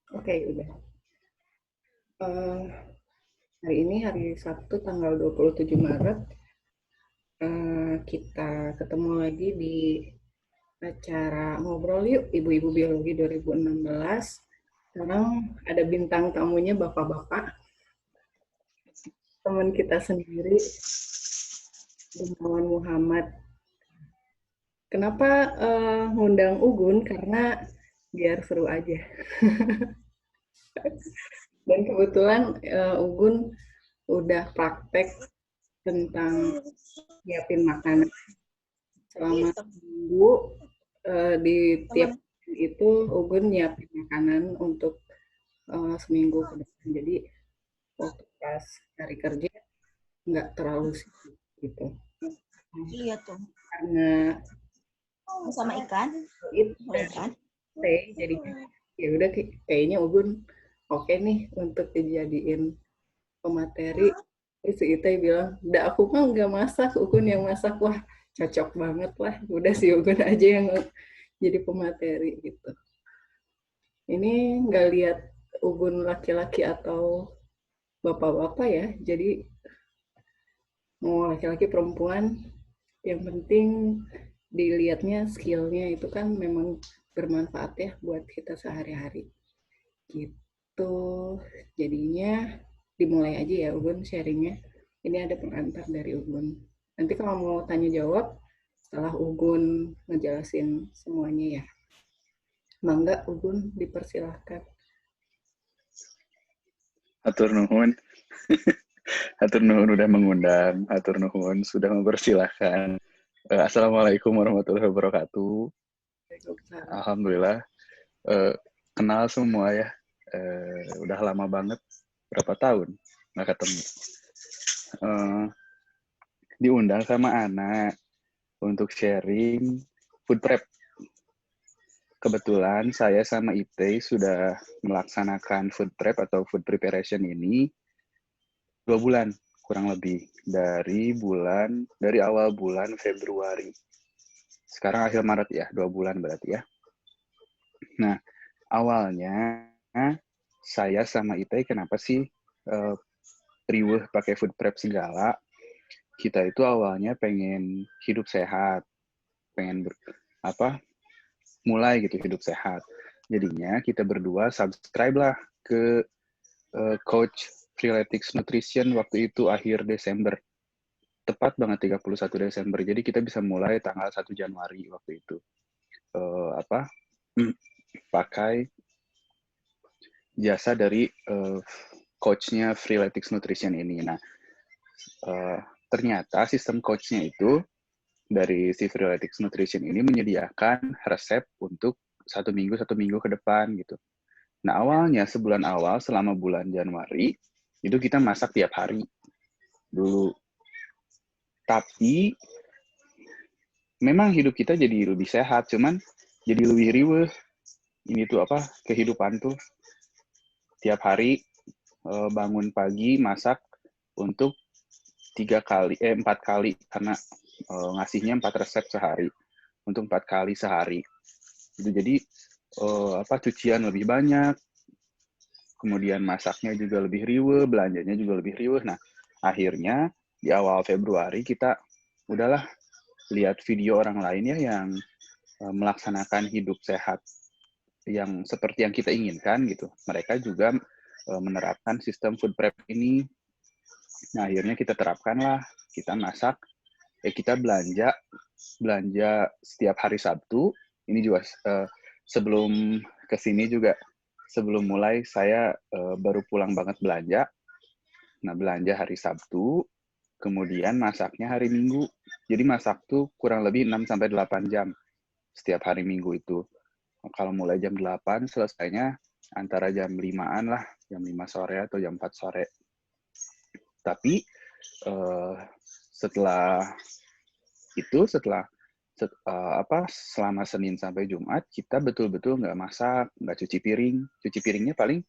Oke, udah. Eh, hari ini hari Sabtu tanggal 27 Maret. Kita ketemu lagi di acara Ngobrol Yuk Ibu-Ibu Biologi 2016. Sekarang ada bintang tamunya Bapak-Bapak, teman kita sendiri, Gunawan Muhammad. Kenapa ngundang Ugun? Karena biar seru aja. Dan kebetulan Ugun udah praktek tentang nyiapin makanan selama seminggu. Di tiap itu Ugun nyiapin makanan untuk seminggu ke depan. Jadi waktu pas hari kerja nggak terlalu sibuk gitu. Iya tuh. Karena Sama ikan. itu Sama ikan. jadinya ya udah kayaknya Ugun oke nih untuk dijadiin pemateri. Terus si Ite bilang, "Udah aku mah nggak masak, Ugun yang masak." Wah, cocok banget lah. Udah si Ugun aja yang jadi pemateri gitu. Ini nggak lihat Ugun laki-laki atau bapak-bapak ya. Jadi mau laki-laki perempuan, yang penting dilihatnya skillnya itu kan memang bermanfaat ya buat kita sehari-hari. Gitu. Jadinya dimulai aja ya Ugun sharingnya. Ini ada pengantar dari Ugun. Nanti kalau mau tanya jawab setelah Ugun ngejelasin semuanya ya. Mangga Ugun dipersilahkan. Hatur nuhun. Hatur nuhun udah mengundang. Hatur nuhun sudah mempersilahkan. Assalamualaikum warahmatullahi wabarakatuh. Alhamdulillah. Kenal semua ya. Udah lama banget. Berapa tahun nggak ketemu. Diundang sama anak untuk sharing food prep. Kebetulan saya sama Ite sudah melaksanakan food prep atau food preparation ini 2 bulan kurang lebih dari awal bulan Februari. Sekarang akhir Maret ya, 2 bulan berarti ya. Nah, awalnya saya sama Ite kenapa sih riweuh pakai food prep segala? Kita itu awalnya pengen hidup sehat, pengen mulai gitu hidup sehat. Jadinya kita berdua subscribe lah ke Coach Freeletics Nutrition waktu itu akhir Desember. Tepat banget 31 Desember. Jadi kita bisa mulai tanggal 1 Januari waktu itu. Pakai jasa dari coachnya Freeletics Nutrition ini. Nah, ternyata sistem coachnya itu dari si Freeletics Nutrition ini menyediakan resep untuk 1 minggu ke depan gitu. Nah, awalnya sebulan awal selama bulan Januari itu kita masak tiap hari dulu. Tapi memang hidup kita jadi lebih sehat, cuman jadi lebih riweuh. Ini tuh kehidupan tuh tiap hari bangun pagi masak untuk 4 kali karena ngasihnya 4 resep sehari untuk 4 kali sehari. Jadi cucian lebih banyak, kemudian masaknya juga lebih riweuh, belanjanya juga lebih riweuh. Nah, akhirnya di awal Februari kita udahlah lihat video orang lain ya yang melaksanakan hidup sehat yang seperti yang kita inginkan gitu. Mereka juga menerapkan sistem food prep ini. Nah, akhirnya kita terapkanlah, kita masak, kita belanja setiap hari Sabtu. Ini juga sebelum kesini juga, sebelum mulai saya baru pulang banget belanja. Nah, belanja hari Sabtu, kemudian masaknya hari Minggu. Jadi masak tuh kurang lebih 6-8 jam setiap hari Minggu itu. Kalau mulai jam 8, selesainya antara jam 5-an lah, jam 5 sore atau jam 4 sore. Tapi setelah itu, selama Senin sampai Jumat, kita betul-betul nggak masak, nggak cuci piring. Cuci piringnya paling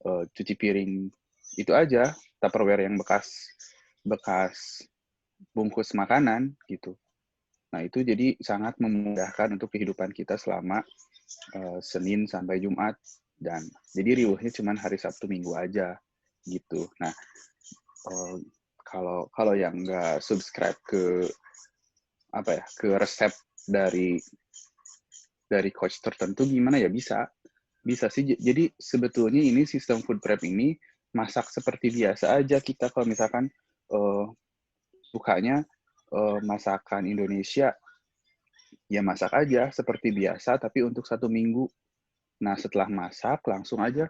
cuci piring itu aja, Tupperware yang bekas bungkus makanan gitu. Nah, itu jadi sangat memudahkan untuk kehidupan kita selama Senin sampai Jumat. Dan jadi riuhnya cuma hari Sabtu Minggu aja gitu. Nah, kalau yang nggak subscribe ke ke resep dari coach tertentu gimana ya, bisa sih. Jadi sebetulnya ini sistem food prep ini masak seperti biasa aja kita. Kalau misalkan sukanya masakan Indonesia, ya masak aja seperti biasa tapi untuk 1 minggu. Nah, setelah masak langsung aja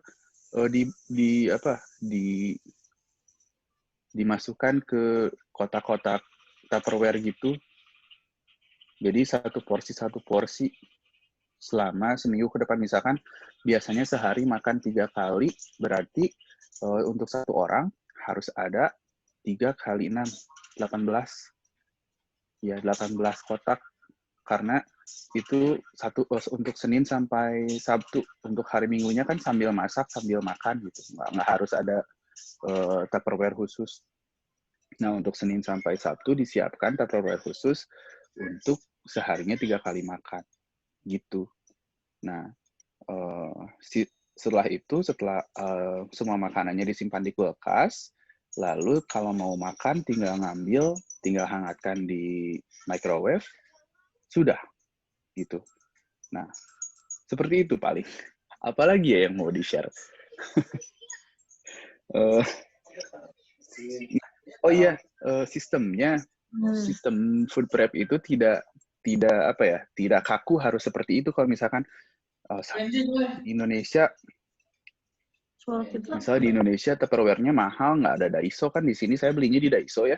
dimasukkan ke kotak-kotak Tupperware gitu. Jadi satu porsi selama seminggu ke depan. Misalkan biasanya sehari makan 3 kali, berarti untuk 1 orang harus ada 3 kali 6, 18. Ya, 18 kotak. Karena itu untuk Senin sampai Sabtu. Untuk hari Minggunya kan sambil masak, sambil makan gitu. Nggak harus ada Tupperware khusus. Nah, untuk Senin sampai Sabtu disiapkan Tupperware khusus untuk seharinya 3 kali makan. Gitu. Nah, setelah semua makanannya disimpan di kulkas, lalu kalau mau makan tinggal hangatkan di microwave, sudah gitu. Nah, seperti itu paling. Apalagi ya yang mau di-share? Oh iya, sistemnya, sistem food prep itu tidak kaku harus seperti itu. Kalau misalkan di Indonesia, misalnya di Indonesia Tupperware-nya mahal, nggak ada Daiso kan. Di sini saya belinya di Daiso ya,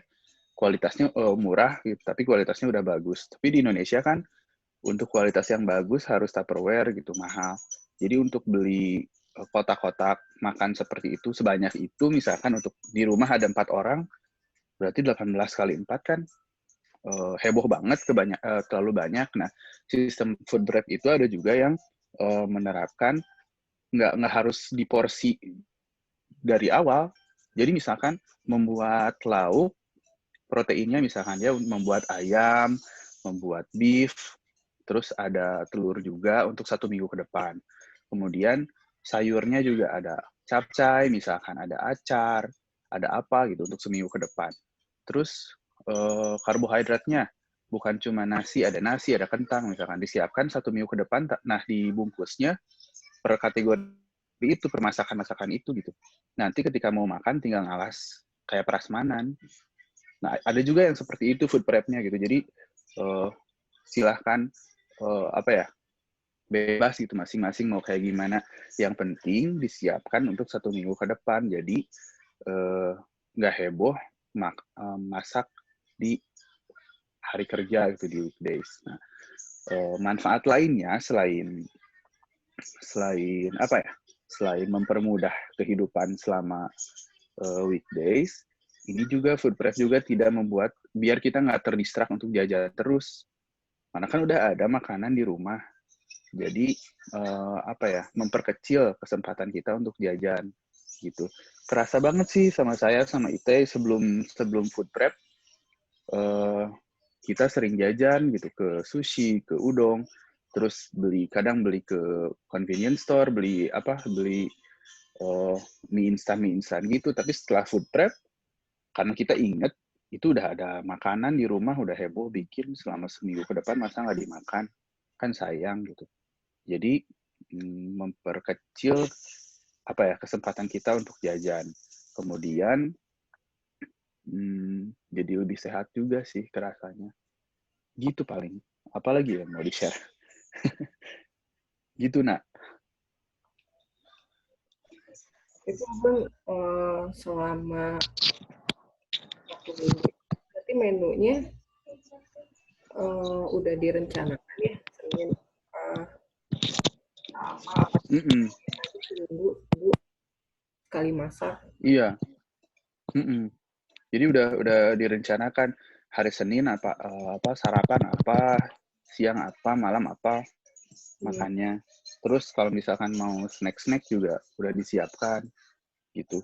kualitasnya murah gitu, tapi kualitasnya udah bagus. Tapi di Indonesia kan untuk kualitas yang bagus harus Tupperware gitu, mahal. Jadi untuk beli kotak-kotak makan seperti itu sebanyak itu, misalkan untuk di rumah ada 4 orang, berarti 18 kali 4 kan heboh banget, terlalu banyak. Nah, sistem food prep itu ada juga yang menerapkan nggak harus diporsi dari awal. Jadi misalkan membuat lauk, proteinnya misalkan dia membuat ayam, membuat beef, terus ada telur juga untuk 1 minggu ke depan. Kemudian sayurnya juga ada capcay, misalkan ada acar, ada apa gitu untuk seminggu ke depan. Terus karbohidratnya bukan cuma nasi, ada kentang, misalkan disiapkan 1 minggu ke depan. Nah, dibungkusnya per kategori itu, per masakan itu gitu. Nanti ketika mau makan tinggal ngalas kayak prasmanan. Nah, ada juga yang seperti itu food prep-nya gitu. Jadi silahkan bebas gitu, masing-masing mau kayak gimana. Yang penting disiapkan untuk 1 minggu ke depan. Jadi nggak heboh masak di hari kerja gitu, di weekdays. Nah, manfaat lainnya selain mempermudah kehidupan selama weekdays, ini juga food prep juga tidak membuat biar kita nggak terdistrak untuk jajan terus. Karena kan udah ada makanan di rumah. Jadi memperkecil kesempatan kita untuk jajan gitu. Terasa banget sih sama saya sama Ite sebelum food prep, kita sering jajan gitu ke sushi, ke udon, terus kadang beli ke convenience store, beli mie instan gitu. Tapi setelah food prep, karena kita inget itu udah ada makanan di rumah, udah heboh bikin selama seminggu ke depan, masa nggak dimakan, kan sayang gitu. Jadi memperkecil kesempatan kita untuk jajan. Kemudian jadi lebih sehat juga sih kerasanya. Gitu paling. Apalagi yang mau di-share? Gitu, Nak. Itu Bang, selama 1 minggu, berarti menunya udah direncanakan ya, Senin seminggu sekali masak. Iya. Jadi udah direncanakan hari Senin sarapan apa, siang apa, malam apa makannya. Terus kalau misalkan mau snack juga udah disiapkan gitu.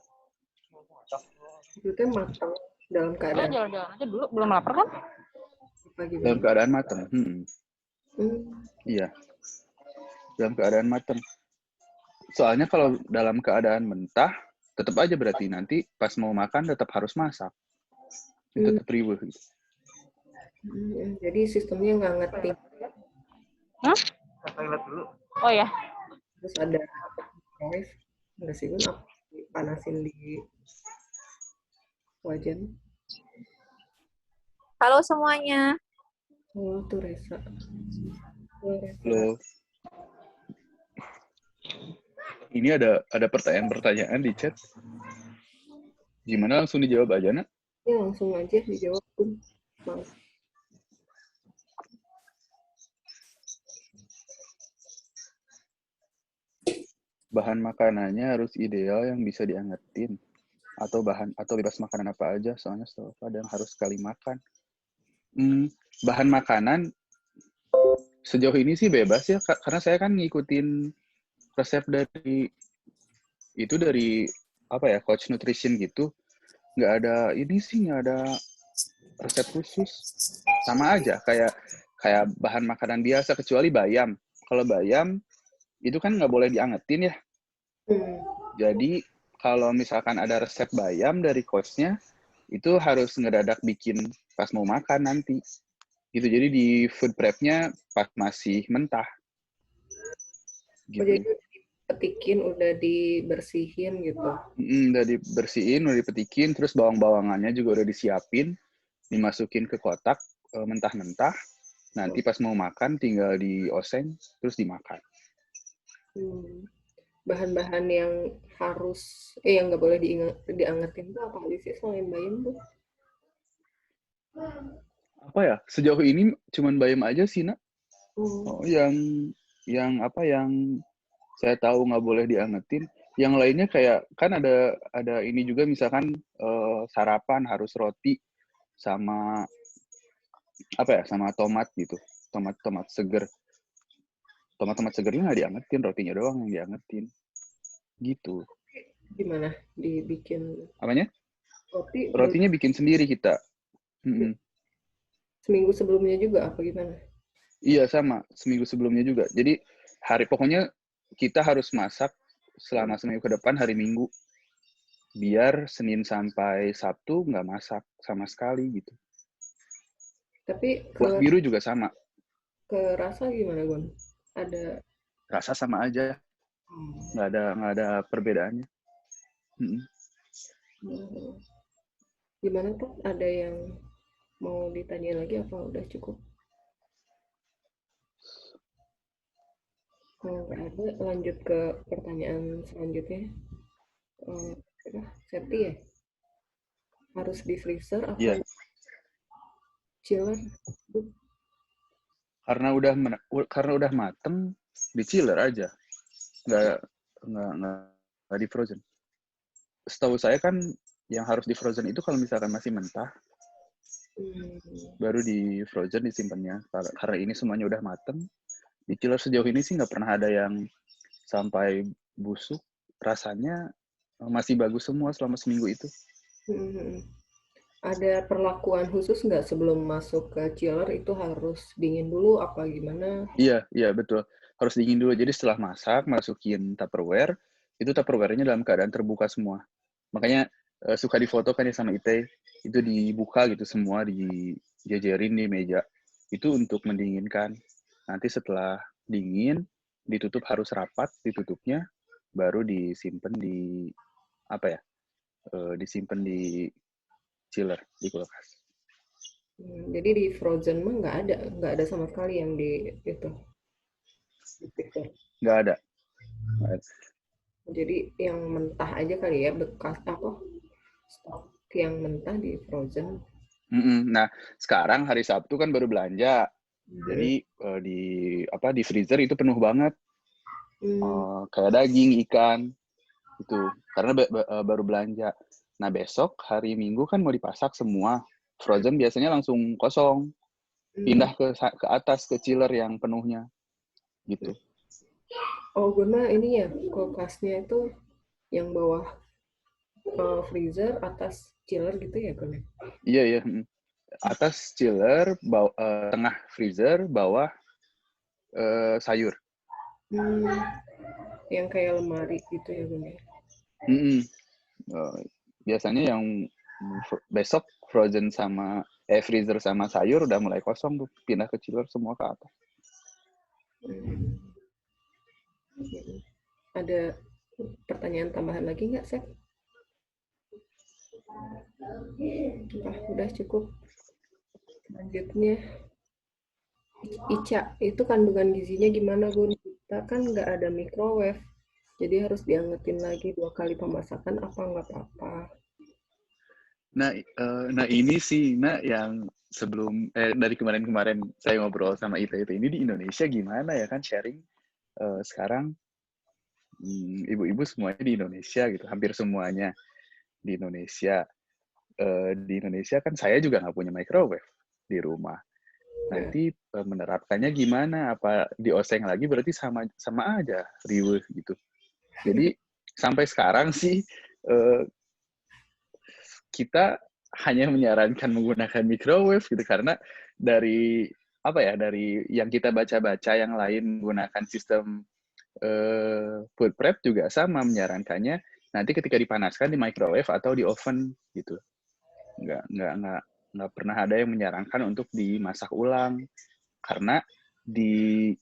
Itu matang dalam keadaan. Jalan-jalan aja dulu, belum lapar kan? Dalam keadaan matang. Iya. Dalam keadaan matang. Soalnya kalau dalam keadaan mentah, tetap aja berarti nanti pas mau makan tetap harus masak. Tetap riweuh gitu. Jadi sistemnya ngangetin. Hah? Oh ya. Terus ada microwave. Enggak sih, Gun? Apa dipanasin di wajan. Halo semuanya. Oh, tuh Resa. Halo. Ini ada pertanyaan-pertanyaan di chat. Gimana langsung dijawab aja, Nak? Ya, langsung aja dijawab, Gun. Maaf. Bahan makanannya harus ideal yang bisa diangetin. Atau bebas makanan apa aja, soalnya setahu ada yang harus sekali makan. Bahan makanan sejauh ini sih bebas ya, karena saya kan ngikutin resep dari apa ya, Coach Nutrition gitu. Nggak ada resep khusus. Sama aja kayak bahan makanan biasa, kecuali bayam. Kalau bayam itu kan nggak boleh diangetin ya. Jadi kalau misalkan ada resep bayam dari coachnya, itu harus ngedadak bikin pas mau makan nanti. Gitu. Jadi di food prep-nya pas masih mentah. Gitu. Oh, jadi dipetikin, udah dibersihin gitu. Udah dibersihin, udah dipetikin, terus bawang-bawangannya juga udah disiapin, dimasukin ke kotak mentah-mentah. Nanti pas mau makan tinggal dioseng, terus dimakan. Bahan-bahan yang yang nggak boleh diangetin tuh apa aja sih selain bayam tuh? Apa ya? Sejauh ini cuman bayam aja sih, Nak. Oh, yang saya tahu nggak boleh diangetin. Yang lainnya kayak kan ada ini juga, misalkan sarapan harus roti sama apa ya, sama tomat gitu, tomat seger. Tomat segernya nggak diangetin, rotinya doang yang diangetin. Gitu. Gimana dibikin Apanya? roti? Rotinya bikin sendiri kita. Seminggu sebelumnya juga apa gimana? Iya, sama. Seminggu sebelumnya juga. Jadi pokoknya kita harus masak selama seminggu ke depan hari Minggu. Biar Senin sampai Sabtu nggak masak sama sekali gitu. Tapi Kuah biru juga sama. Ke rasa gimana, Gon? Ada Rasa sama aja. Nggak ada perbedaannya. Gimana tuh? Ada yang mau ditanya lagi apa udah cukup? Kalau nggak ada, lanjut ke pertanyaan selanjutnya. Safety ya? Harus di freezer atau chiller? Karena udah mateng, di chiller aja. Nggak di frozen. Setahu saya kan yang harus di frozen itu kalau misalkan masih mentah, baru di frozen disimpannya. Karena ini semuanya udah mateng, di chiller sejauh ini sih nggak pernah ada yang sampai busuk. Rasanya masih bagus semua selama seminggu itu. Ada perlakuan khusus nggak sebelum masuk ke chiller itu harus dingin dulu apa gimana? Iya betul. Harus dingin dulu. Jadi setelah masak, masukin Tupperware, itu Tupperware-nya dalam keadaan terbuka semua. Makanya suka difotokan ya sama Ite, itu dibuka gitu semua, dijajarin di meja. Itu untuk mendinginkan. Nanti setelah dingin, ditutup harus rapat ditutupnya, baru disimpan di disimpan di chiller, di kulkas. Jadi di frozen mah nggak ada sama sekali yang di itu. Nggak ada. Jadi yang mentah aja kali ya, bekas apa? Stok yang mentah di frozen. Nah, sekarang hari Sabtu kan baru belanja. Jadi di freezer itu penuh banget. Kayak daging, ikan itu. Karena baru belanja. Nah, besok hari Minggu kan mau dipasak semua. Frozen biasanya langsung kosong. Pindah ke atas ke chiller yang penuhnya. Gitu. Oh, guna ini ya, kulkasnya itu yang bawah freezer, atas chiller gitu ya, Guna? Iya. Atas chiller, tengah freezer, bawah sayur. yang kayak lemari gitu ya Bun ya. Mm-mm. Biasanya yang besok frozen sama freezer sama sayur udah mulai kosong tuh, pindah ke chiller semua ke atas. Ada pertanyaan tambahan lagi nggak, Sep? Udah cukup. Selanjutnya, Ica, itu kandungan gizinya gimana, Bun? Kita kan nggak ada microwave, jadi harus diangetin lagi 2 kali pemasakan apa nggak apa-apa. Nah ini sih, yang sebelum dari kemarin-kemarin saya ngobrol sama Ita itu ini di Indonesia gimana ya kan sharing sekarang ibu-ibu semuanya di Indonesia gitu, hampir semuanya di Indonesia. Di Indonesia kan saya juga nggak punya microwave di rumah. Nanti menerapkannya gimana? Apa dioseng lagi berarti sama sama aja riweuh gitu. Jadi sampai sekarang sih kita hanya menyarankan menggunakan microwave gitu karena dari dari yang kita baca-baca yang lain menggunakan sistem food prep juga sama menyarankannya nanti ketika dipanaskan di microwave atau di oven gitu. Nggak pernah ada yang menyarankan untuk dimasak ulang karena di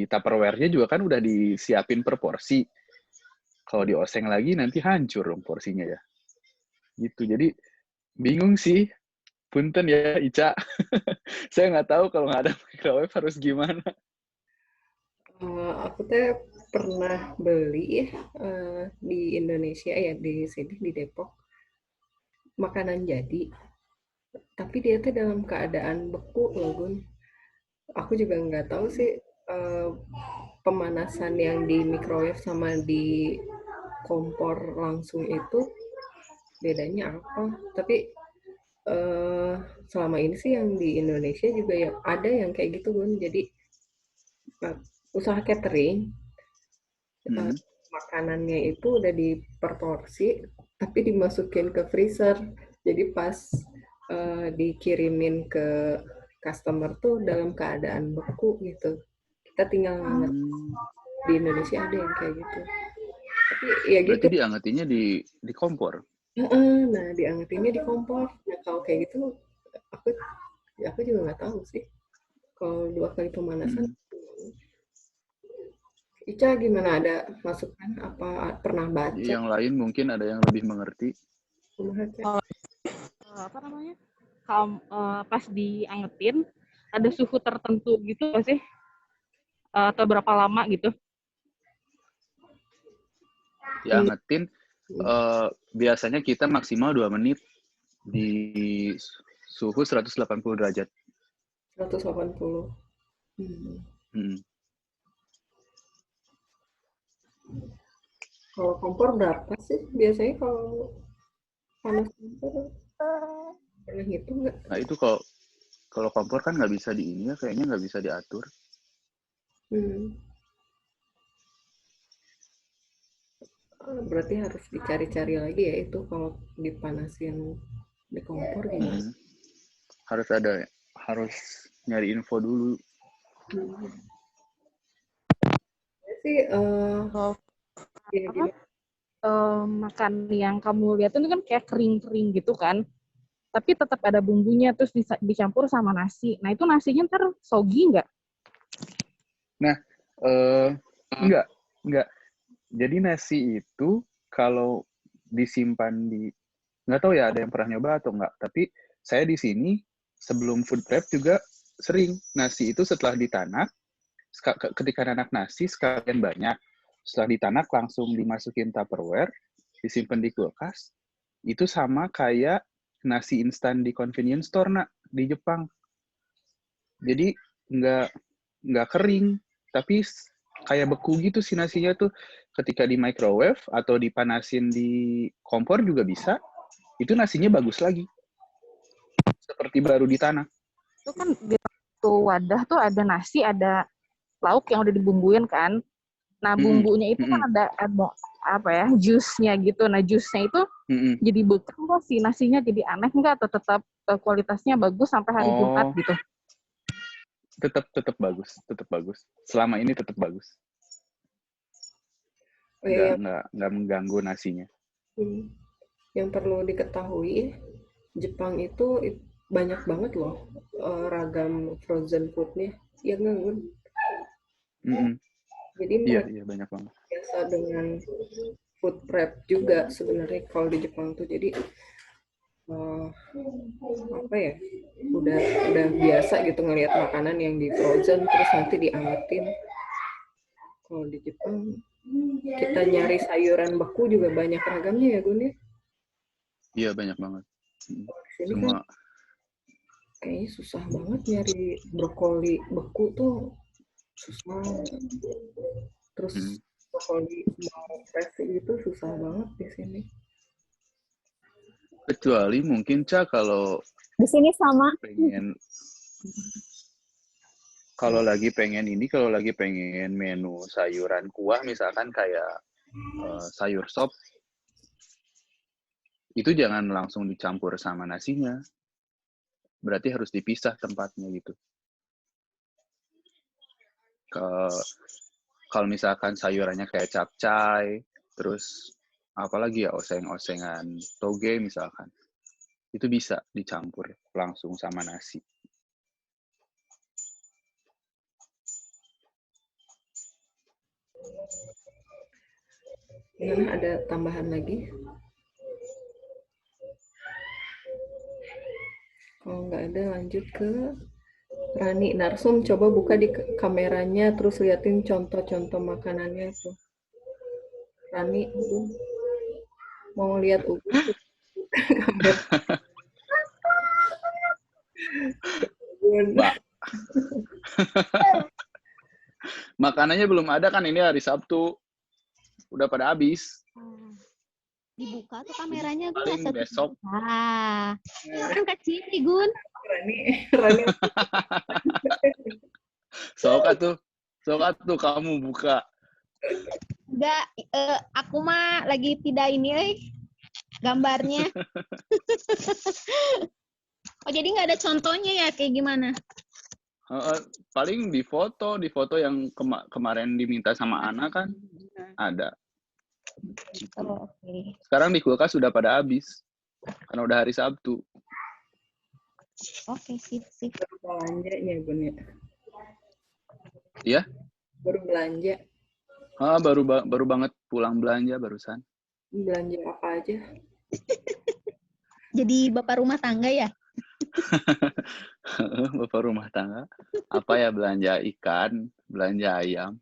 Tupperware-nya juga kan udah disiapin per porsi. Kalau dioseng lagi nanti hancur dong porsinya ya. Gitu. Jadi bingung sih. Punten ya Ica. Saya nggak tahu kalau nggak ada microwave harus gimana. Aku teh pernah beli di Indonesia ya, di sini di Depok, makanan jadi, tapi dia tuh dalam keadaan beku loh Gun. Aku juga nggak tahu sih eh, pemanasan yang di microwave sama di kompor langsung itu bedanya apa. Tapi eh, selama ini sih yang di Indonesia juga ya ada yang kayak gitu Gun. Jadi eh, usaha catering, eh, Hmm. makanannya itu udah diperporsi tapi dimasukin ke freezer, jadi pas dikirimin ke customer tuh dalam keadaan beku gitu, kita tinggal nganget. Hmm. Di Indonesia ada yang kayak gitu, tapi ya gitu. Berarti diangetinnya di kompor. Nah diangetinnya di kompor. Nah kalau kayak gitu aku aku juga nggak tahu sih kalau 2 kali pemanasan. Hmm. Ica gimana, ada masukan apa pernah baca? Yang lain mungkin ada yang lebih mengerti. Apa namanya? Pas diangetin ada suhu tertentu gitu nggak sih? Atau berapa lama gitu? Diangetin biasanya kita maksimal 2 menit di suhu 180 derajat. 180. Hmm. Hmm. Kalau kompor berapa sih biasanya kalau panas kompor? Pernah hitung nggak? Nah itu kalau kompor kan nggak bisa di ini ya, kayaknya nggak bisa diatur. Hmm. Berarti harus dicari-cari lagi ya itu kalau dipanasin di kompor gimana? Hmm. Harus nyari info dulu. Hmm. Sih Oh, gini-gini. makan yang kamu lihat itu kan kayak kering-kering gitu kan, tapi tetap ada bumbunya terus dicampur sama nasi. Nah itu nasinya ntar soggy nggak? Nah, enggak. Jadi nasi itu kalau disimpan nggak tahu ya ada yang pernah nyoba atau enggak. Tapi saya di sini sebelum food prep juga sering nasi itu setelah ditanak, ketika nanak nasi sekalian banyak, setelah ditanak langsung dimasukin Tupperware, disimpan di kulkas. Itu sama kayak nasi instan di convenience store di Jepang. Jadi nggak nggak kering, tapi kayak beku gitu sih nasinya tuh. Ketika di microwave atau dipanasin di kompor juga bisa, itu nasinya bagus lagi. Seperti baru ditanak. Itu kan di satu wadah tuh ada nasi, ada lauk yang udah dibumbuin kan. Nah bumbunya itu kan ada apa ya, jusnya gitu. Nah jusnya itu jadi beku nggak sih nasinya, jadi aneh nggak atau tetap kualitasnya bagus sampai hari Jumat gitu? Tetap bagus. Selama ini tetap bagus. yang, nggak mengganggu nasinya. yang perlu diketahui, Jepang itu banyak banget loh ragam frozen foodnya. Ya nggak, Gun? Jadi Iya, banyak banget. biasa dengan food prep juga sebenarnya kalau di Jepang tuh. Jadi apa ya, udah biasa gitu ngelihat makanan yang di frozen terus nanti diangetin. Kalau di Jepang kita nyari sayuran beku juga banyak ragamnya ya, Gun ya? Iya, banyak banget. Sini Semua. kan kayaknya susah banget nyari brokoli beku tuh, susah. Terus brokoli mau fresh itu susah banget di sini. Kecuali mungkin kalau di sini sama. Kalau lagi pengen menu sayuran kuah misalkan kayak sayur sop, itu jangan langsung dicampur sama nasinya. Berarti harus dipisah tempatnya gitu. Kalau misalkan sayurannya kayak capcay, terus apalagi ya oseng-osengan toge misalkan, itu bisa dicampur langsung sama nasi. Gimana, ada tambahan lagi? Kalau nggak ada lanjut ke Rani. Narsum, coba buka di kameranya terus liatin contoh-contoh makanannya tuh. Rani, mau lihat kamera. Mbak. Makanannya belum ada kan, ini hari Sabtu. Udah pada habis. Dibuka tuh kameranya, paling besok. Kan kecil nih, Gun. Rani. Sok atuh kamu buka. Enggak, aku mah lagi tidak ini, gambarnya. Oh, jadi nggak ada contohnya ya, kayak gimana? Paling di foto yang kemarin diminta sama Ana kan ada. Gitu. Oh, okay. Sekarang di kulkas sudah pada habis karena udah hari Sabtu. Oke, sip. Baru belanjanya, Bun ya? Iya? Baru belanja. Baru banget pulang belanja barusan. Belanja apa aja? Jadi bapak rumah tangga ya? Bapak rumah tangga. Apa ya, belanja ikan, belanja ayam,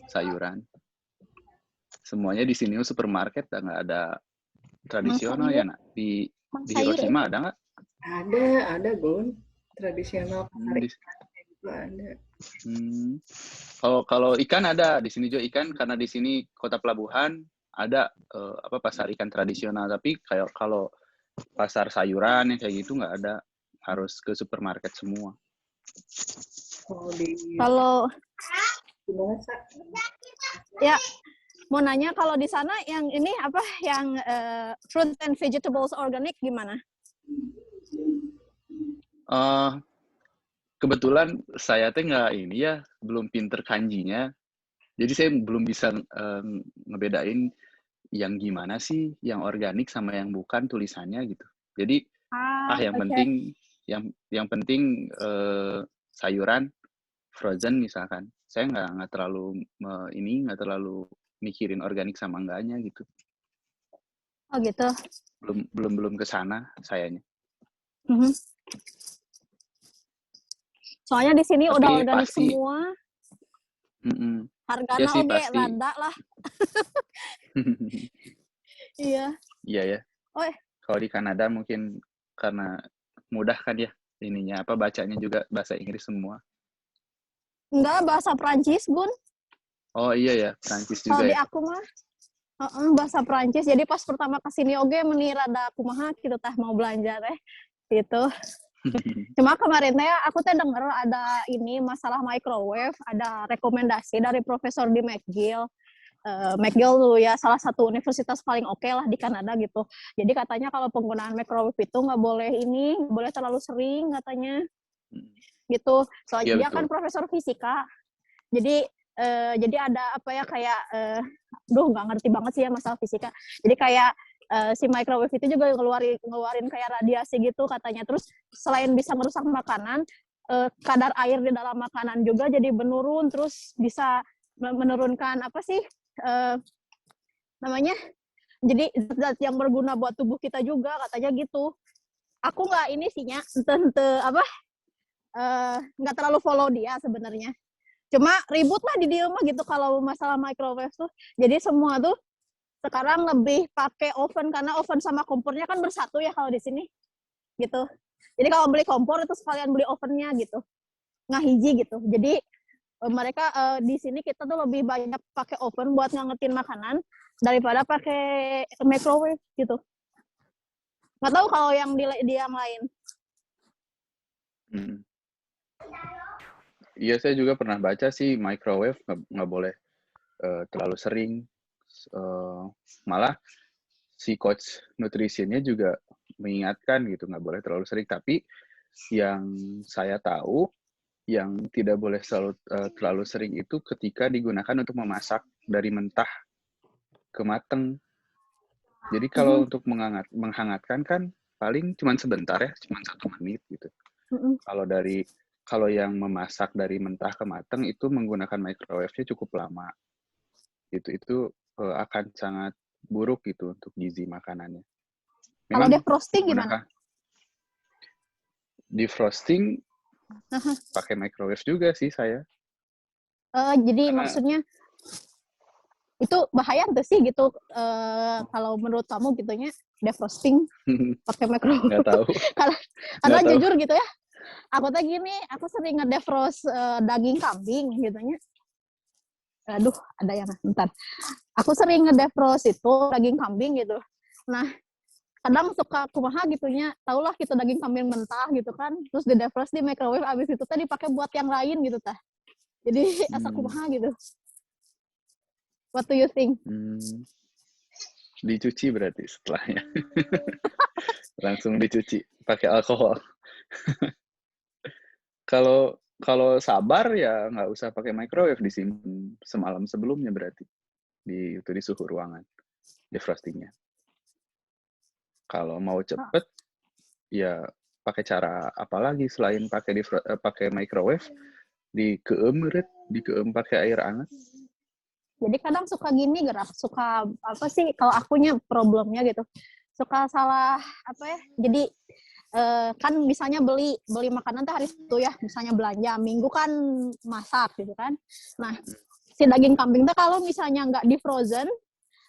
sayuran. Semuanya di sini supermarket, nggak ada tradisional ya, nak? Di Hiroshima ada nggak? Ada, Gun. Tradisional pasar ikan juga ada. Kalau ikan ada di sini juga ikan, karena di sini kota pelabuhan ada pasar ikan tradisional. Tapi kayak kalau pasar sayuran yang kayak gitu nggak ada, harus ke supermarket semua. Kalau gimana, Sa? Ya, mau nanya kalau di sana yang ini apa, yang fruit and vegetables organic gimana? Kebetulan saya teh belum pinter kanjinya, jadi saya belum bisa ngebedain yang gimana sih yang organik sama yang bukan tulisannya gitu. Jadi yang penting sayuran frozen misalkan, saya nggak terlalu mikirin organik sama enggaknya gitu. Oh gitu. Belum ke sana sayanya. Soalnya di sini udah organik pasti, semua. Harganya ya oke rada lah. Iya. Iya ya. Oh. Kalau di Kanada mungkin karena mudah kan ya ininya, bacanya juga bahasa Inggris semua. Enggak, bahasa Prancis, Gun. Oh iya ya, Prancis juga. Kalau di aku mah bahasa Prancis. Jadi pas pertama kesini meni rada kumaha gitu teh mau belanja teh gitu. Cuma kemarin teh aku denger ada ini masalah microwave, ada rekomendasi dari profesor di McGill. McGill dulu ya, salah satu universitas paling oke lah di Kanada gitu. Jadi katanya kalau penggunaan microwave itu nggak boleh terlalu sering katanya. Gitu. Soalnya dia kan profesor fisika. Jadi ada apa ya, kayak nggak ngerti banget sih ya masalah fisika. Jadi kayak si microwave itu juga ngeluarin kayak radiasi gitu katanya. Terus selain bisa merusak makanan, kadar air di dalam makanan juga jadi menurun, terus bisa menurunkan apa sih namanya? Jadi zat yang berguna buat tubuh kita juga katanya gitu. Aku nggak ini sihnya, nggak terlalu follow dia sebenarnya. Cuma ribut lah di dia mah gitu kalau masalah microwave tuh. Jadi semua tuh sekarang lebih pakai oven karena oven sama kompornya kan bersatu ya kalau di sini gitu. Jadi kalau beli kompor itu sekalian beli ovennya gitu, ngahiji gitu. Jadi mereka di sini kita tuh lebih banyak pakai oven buat ngangetin makanan daripada pakai microwave gitu. Nggak tahu kalau yang di yang lain. Iya, saya juga pernah baca sih microwave nggak boleh terlalu sering. Malah si coach nutritionnya juga mengingatkan gitu, nggak boleh terlalu sering. Tapi yang saya tahu, yang tidak boleh terlalu sering itu ketika digunakan untuk memasak dari mentah ke mateng. Jadi kalau untuk menghangatkan kan paling cuma sebentar ya, cuma 1 menit gitu. Kalau yang memasak dari mentah ke mateng itu menggunakan microwave-nya cukup lama. Itu akan sangat buruk gitu untuk gizi makanannya. Kalau defrosting gimana? Defrosting pakai microwave juga sih saya. Jadi maksudnya itu bahaya nggak sih gitu kalau menurut kamu gitunya defrosting pakai microwave? Nggak tahu. Karena jujur gitu ya, aku tuh gini, aku sering ngedefrost daging kambing gitunya. Aduh, ada yang bentar. Aku sering ngedefrost itu daging kambing gitu. Nah, kadang suka kumaha gitunya, tahulah gitu daging kambing mentah gitu kan, terus di defrost di microwave, abis itu teh dipakai buat yang lain gitu tah. Jadi asa kumaha gitu. What do you think? Dicuci berarti setelahnya. Langsung dicuci pakai alkohol. Kalau sabar ya nggak usah pakai microwave, disimpan semalam sebelumnya berarti di suhu ruangan defrostingnya. Kalau mau cepet ya pakai cara apa lagi selain pakai microwave, dikeem pakai air hangat. Jadi kadang suka gini gerak, suka apa sih kalau akunya problemnya gitu, suka salah apa ya, jadi kan misalnya beli makanan tuh hari itu ya, misalnya belanja minggu kan masak gitu kan. Nah si daging kambing tuh kalau misalnya nggak di frozen,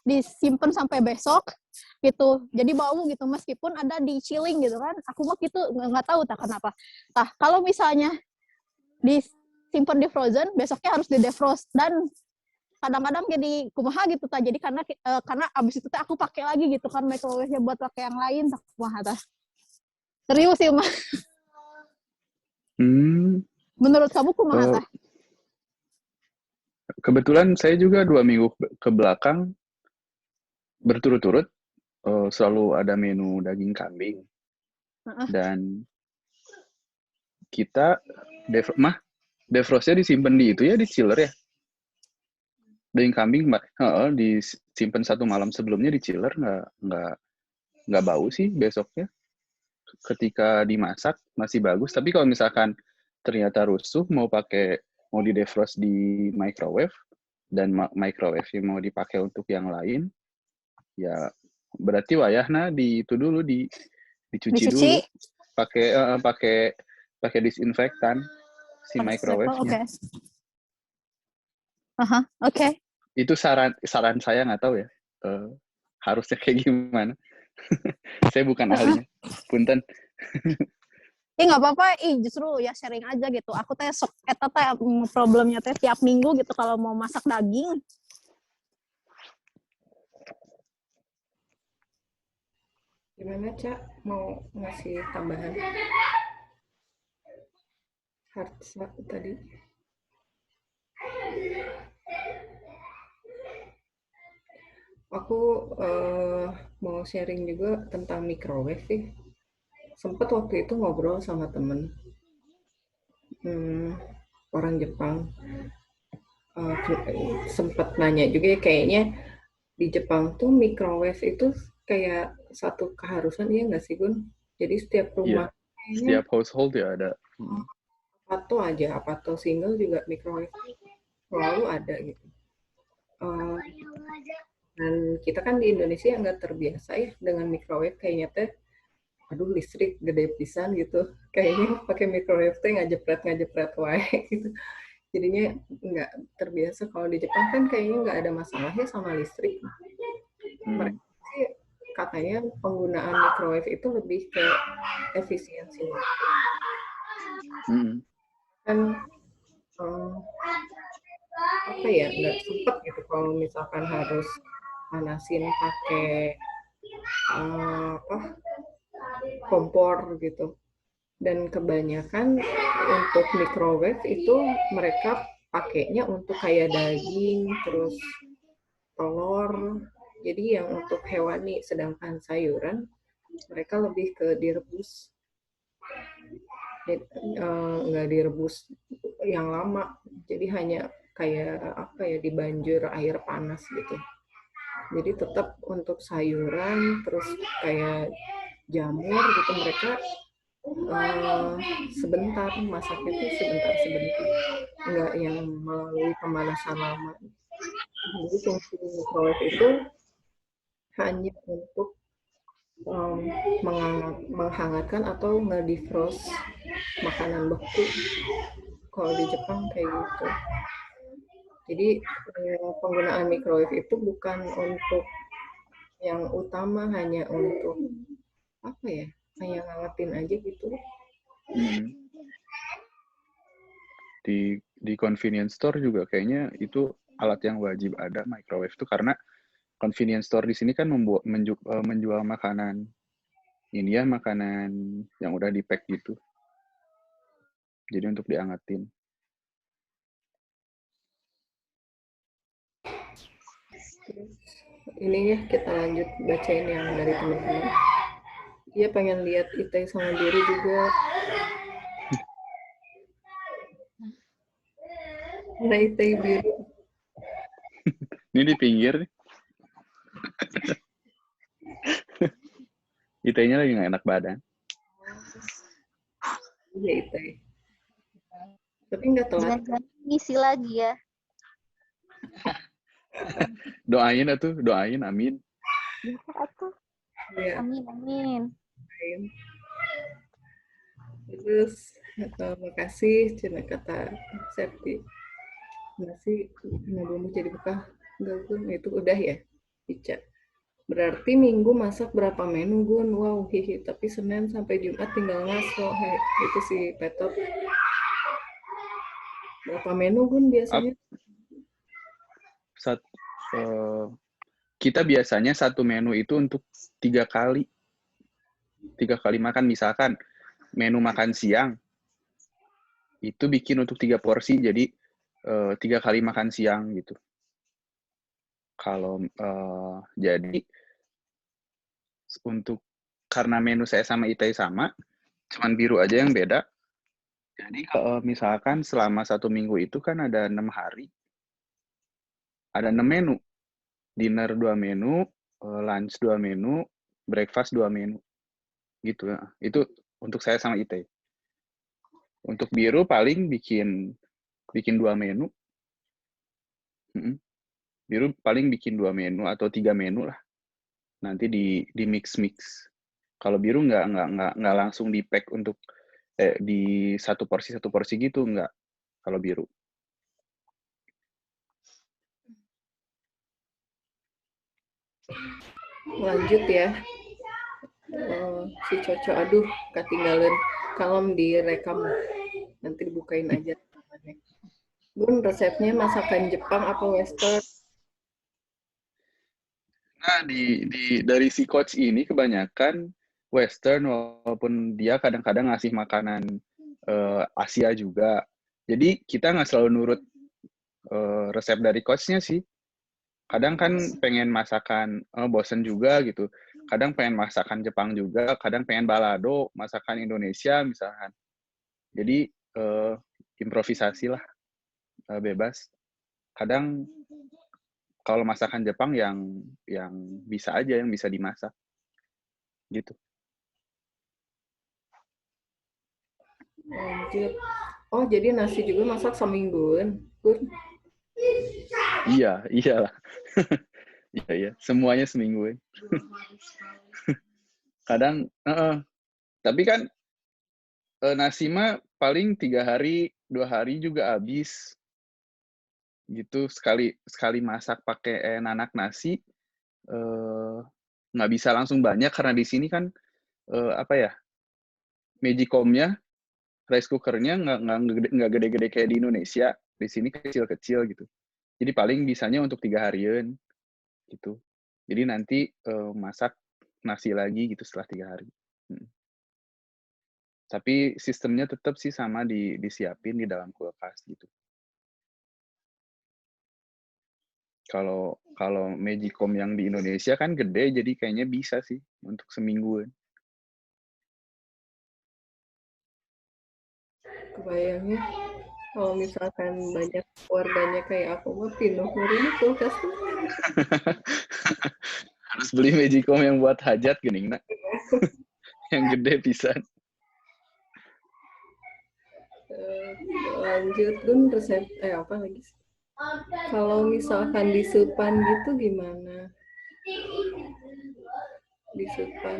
disimpan sampai besok gitu, jadi bau gitu meskipun ada di chilling gitu kan. Aku mah gitu nggak tahu tak kenapa. Nah kalau misalnya disimpan di frozen, besoknya harus di defrost, dan kadang-kadang jadi kumaha gitu ta. Jadi karena abis itu aku pakai lagi gitu kan microwave-nya buat pakai yang lain, tak kumaha ta. Serius sih mah. Menurut kamu kumaha ta? Kebetulan saya juga 2 minggu ke belakang berturut-turut selalu ada menu daging kambing. Dan kita defrostnya disimpan di itu ya, di chiller ya. Daging kambing disimpan 1 malam sebelumnya di chiller, nggak bau sih besoknya. Ketika dimasak masih bagus, tapi kalau misalkan ternyata rusuh mau di defrost di microwave dan microwave-nya mau dipakai untuk yang lain, ya berarti wayahna dicuci dulu pakai disinfektan si microwave-nya. Oke. Itu saran saya, nggak tahu ya harusnya kayak gimana. Saya bukan ahlinya, punten. Nggak apa-apa, justru ya sharing aja gitu. Aku teh sok eta teh problemnya teh tiap minggu gitu kalau mau masak daging. Gimana, Cak? Mau ngasih tambahan? Hartsa tadi. Aku mau sharing juga tentang microwave sih. Sempet waktu itu ngobrol sama temen orang Jepang. Sempet nanya juga ya, kayaknya di Jepang tuh microwave itu kayak satu keharusan, iya nggak sih Gun? Jadi setiap Iya, rumah kayaknya setiap household ya ada. Apato single juga microwave selalu ada gitu. Eh, dan kita kan di Indonesia nggak terbiasa ya dengan microwave, kayaknya teh aduh listrik gede pisan gitu, kayaknya pakai microwave teh ngajepret wae gitu, jadinya nggak terbiasa. Kalau di Jepang kan kayaknya nggak ada masalahnya sama listrik. Mereka sih katanya penggunaan microwave itu lebih ke efisiensi kan. eh, Apa ya, nggak sempet gitu kalau misalkan harus panasin pakai apa kompor gitu. Dan kebanyakan untuk microwave itu mereka pakainya untuk kayak daging, terus telur. Jadi yang untuk hewani, sedangkan sayuran mereka lebih ke direbus. Nggak direbus yang lama. Jadi hanya kayak apa ya, dibanjur air panas gitu. Jadi tetap untuk sayuran, terus kayak jamur gitu mereka sebentar masaknya tuh sebentar, nggak yang melalui pemanasan lama. Jadi fungsi microwave itu hanya untuk menghangatkan atau nge-defrost makanan beku. Kalau di Jepang kayak gitu. Jadi penggunaan microwave itu bukan untuk yang utama, hanya untuk apa ya, kayak ngangetin aja gitu. Di convenience store juga kayaknya itu alat yang wajib ada microwave itu, karena convenience store di sini kan menjual makanan ini ya, makanan yang udah di pack gitu. Jadi untuk diangetin. Ini ya, kita lanjut bacain yang dari teman-teman. Dia pengen lihat Ite sama Biru juga. Nah, Ite Biru. Ini di pinggir. Ite-nya lagi nggak enak badan. Iya, Ite. Tapi nggak telat. Ngisi lagi ya. Doain atuh, doain, amin. Bisa atuh. Ya. Amin. Terus, makasih, cina kata Septi. Nasi belum jadi bekah. Enggak, Gun. Itu udah ya, Ica. Berarti Minggu masak berapa menu, Gun? Wow, hihi. Tapi Senin sampai Jumat tinggal ngaso. Hey, itu si Petot. Berapa menu, Gun, biasanya? Kita biasanya satu menu itu untuk 3 kali. 3 kali makan. Misalkan menu makan siang, itu bikin untuk 3 porsi, jadi 3 kali makan siang gitu. Kalau jadi untuk karena menu saya sama Itai sama, cuman Biru aja yang beda. Jadi misalkan selama 1 minggu itu kan ada 6 hari, ada 6 menu. Dinner 2 menu, lunch 2 menu, breakfast 2 menu. Gitu ya. Itu untuk saya sama Itai. Untuk Biru paling bikin 2 menu. Biru paling bikin 2 menu atau 3 menu lah. Nanti di mix. Kalau Biru nggak langsung di pack untuk di satu porsi gitu, nggak. Kalau Biru. Lanjut ya. Si Coco, aduh, ketinggalan. Kalem direkam. Nanti dibukain aja. Gun, resepnya masakan Jepang apa Western? Nah, dari si coach ini kebanyakan Western, walaupun dia kadang-kadang ngasih makanan Asia juga. Jadi kita nggak selalu nurut resep dari coachnya sih. Kadang kan pengen masakan bosen juga gitu. Kadang pengen masakan Jepang juga, kadang pengen balado, masakan Indonesia misalkan. Jadi improvisasi lah, bebas. Kadang kalau masakan Jepang yang bisa aja, yang bisa dimasak gitu. Lanjut. Oh, jadi nasi juga masak semingguan, Gun? Iya, iyalah. Iya, semuanya seminggu. Kadang, tapi kan nasi mah paling 3 hari, 2 hari juga habis. Gitu, sekali masak pakai nanak nasi, nggak bisa langsung banyak karena di sini kan, apa ya, magicom-nya, rice cooker-nya nggak gede-gede kayak di Indonesia. Di sini kecil-kecil gitu. Jadi paling bisanya untuk 3 harian gitu. Jadi nanti masak nasi lagi gitu setelah 3 hari. Tapi sistemnya tetap sih sama disiapin di dalam kulkas gitu. Kalau magicom yang di Indonesia kan gede, jadi kayaknya bisa sih untuk semingguan. Kebayangnya kalau misalkan banyak keluarganya kayak aku mah pinuh ini kulkas tuh. Harus beli magicom yang buat hajat gini, nak. Yang gede pisan. Lanjut, Gun, resep apa lagi sih? Kalau misalkan disupan gitu gimana? Disupan.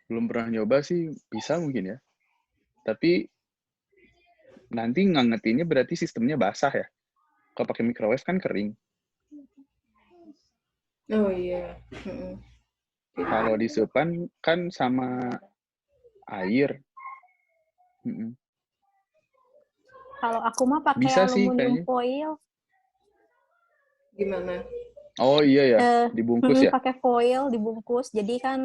Belum pernah nyoba sih, bisa mungkin ya. Tapi nanti ngangetinnya berarti sistemnya basah ya. Kalau pakai microwave kan kering. Oh iya. Kalau disupan kan sama air. Kalau aku mah pakai Bisa sih aluminium kayaknya. foil. Gimana? Oh iya ya, dibungkus ya. Pakai foil dibungkus, jadi kan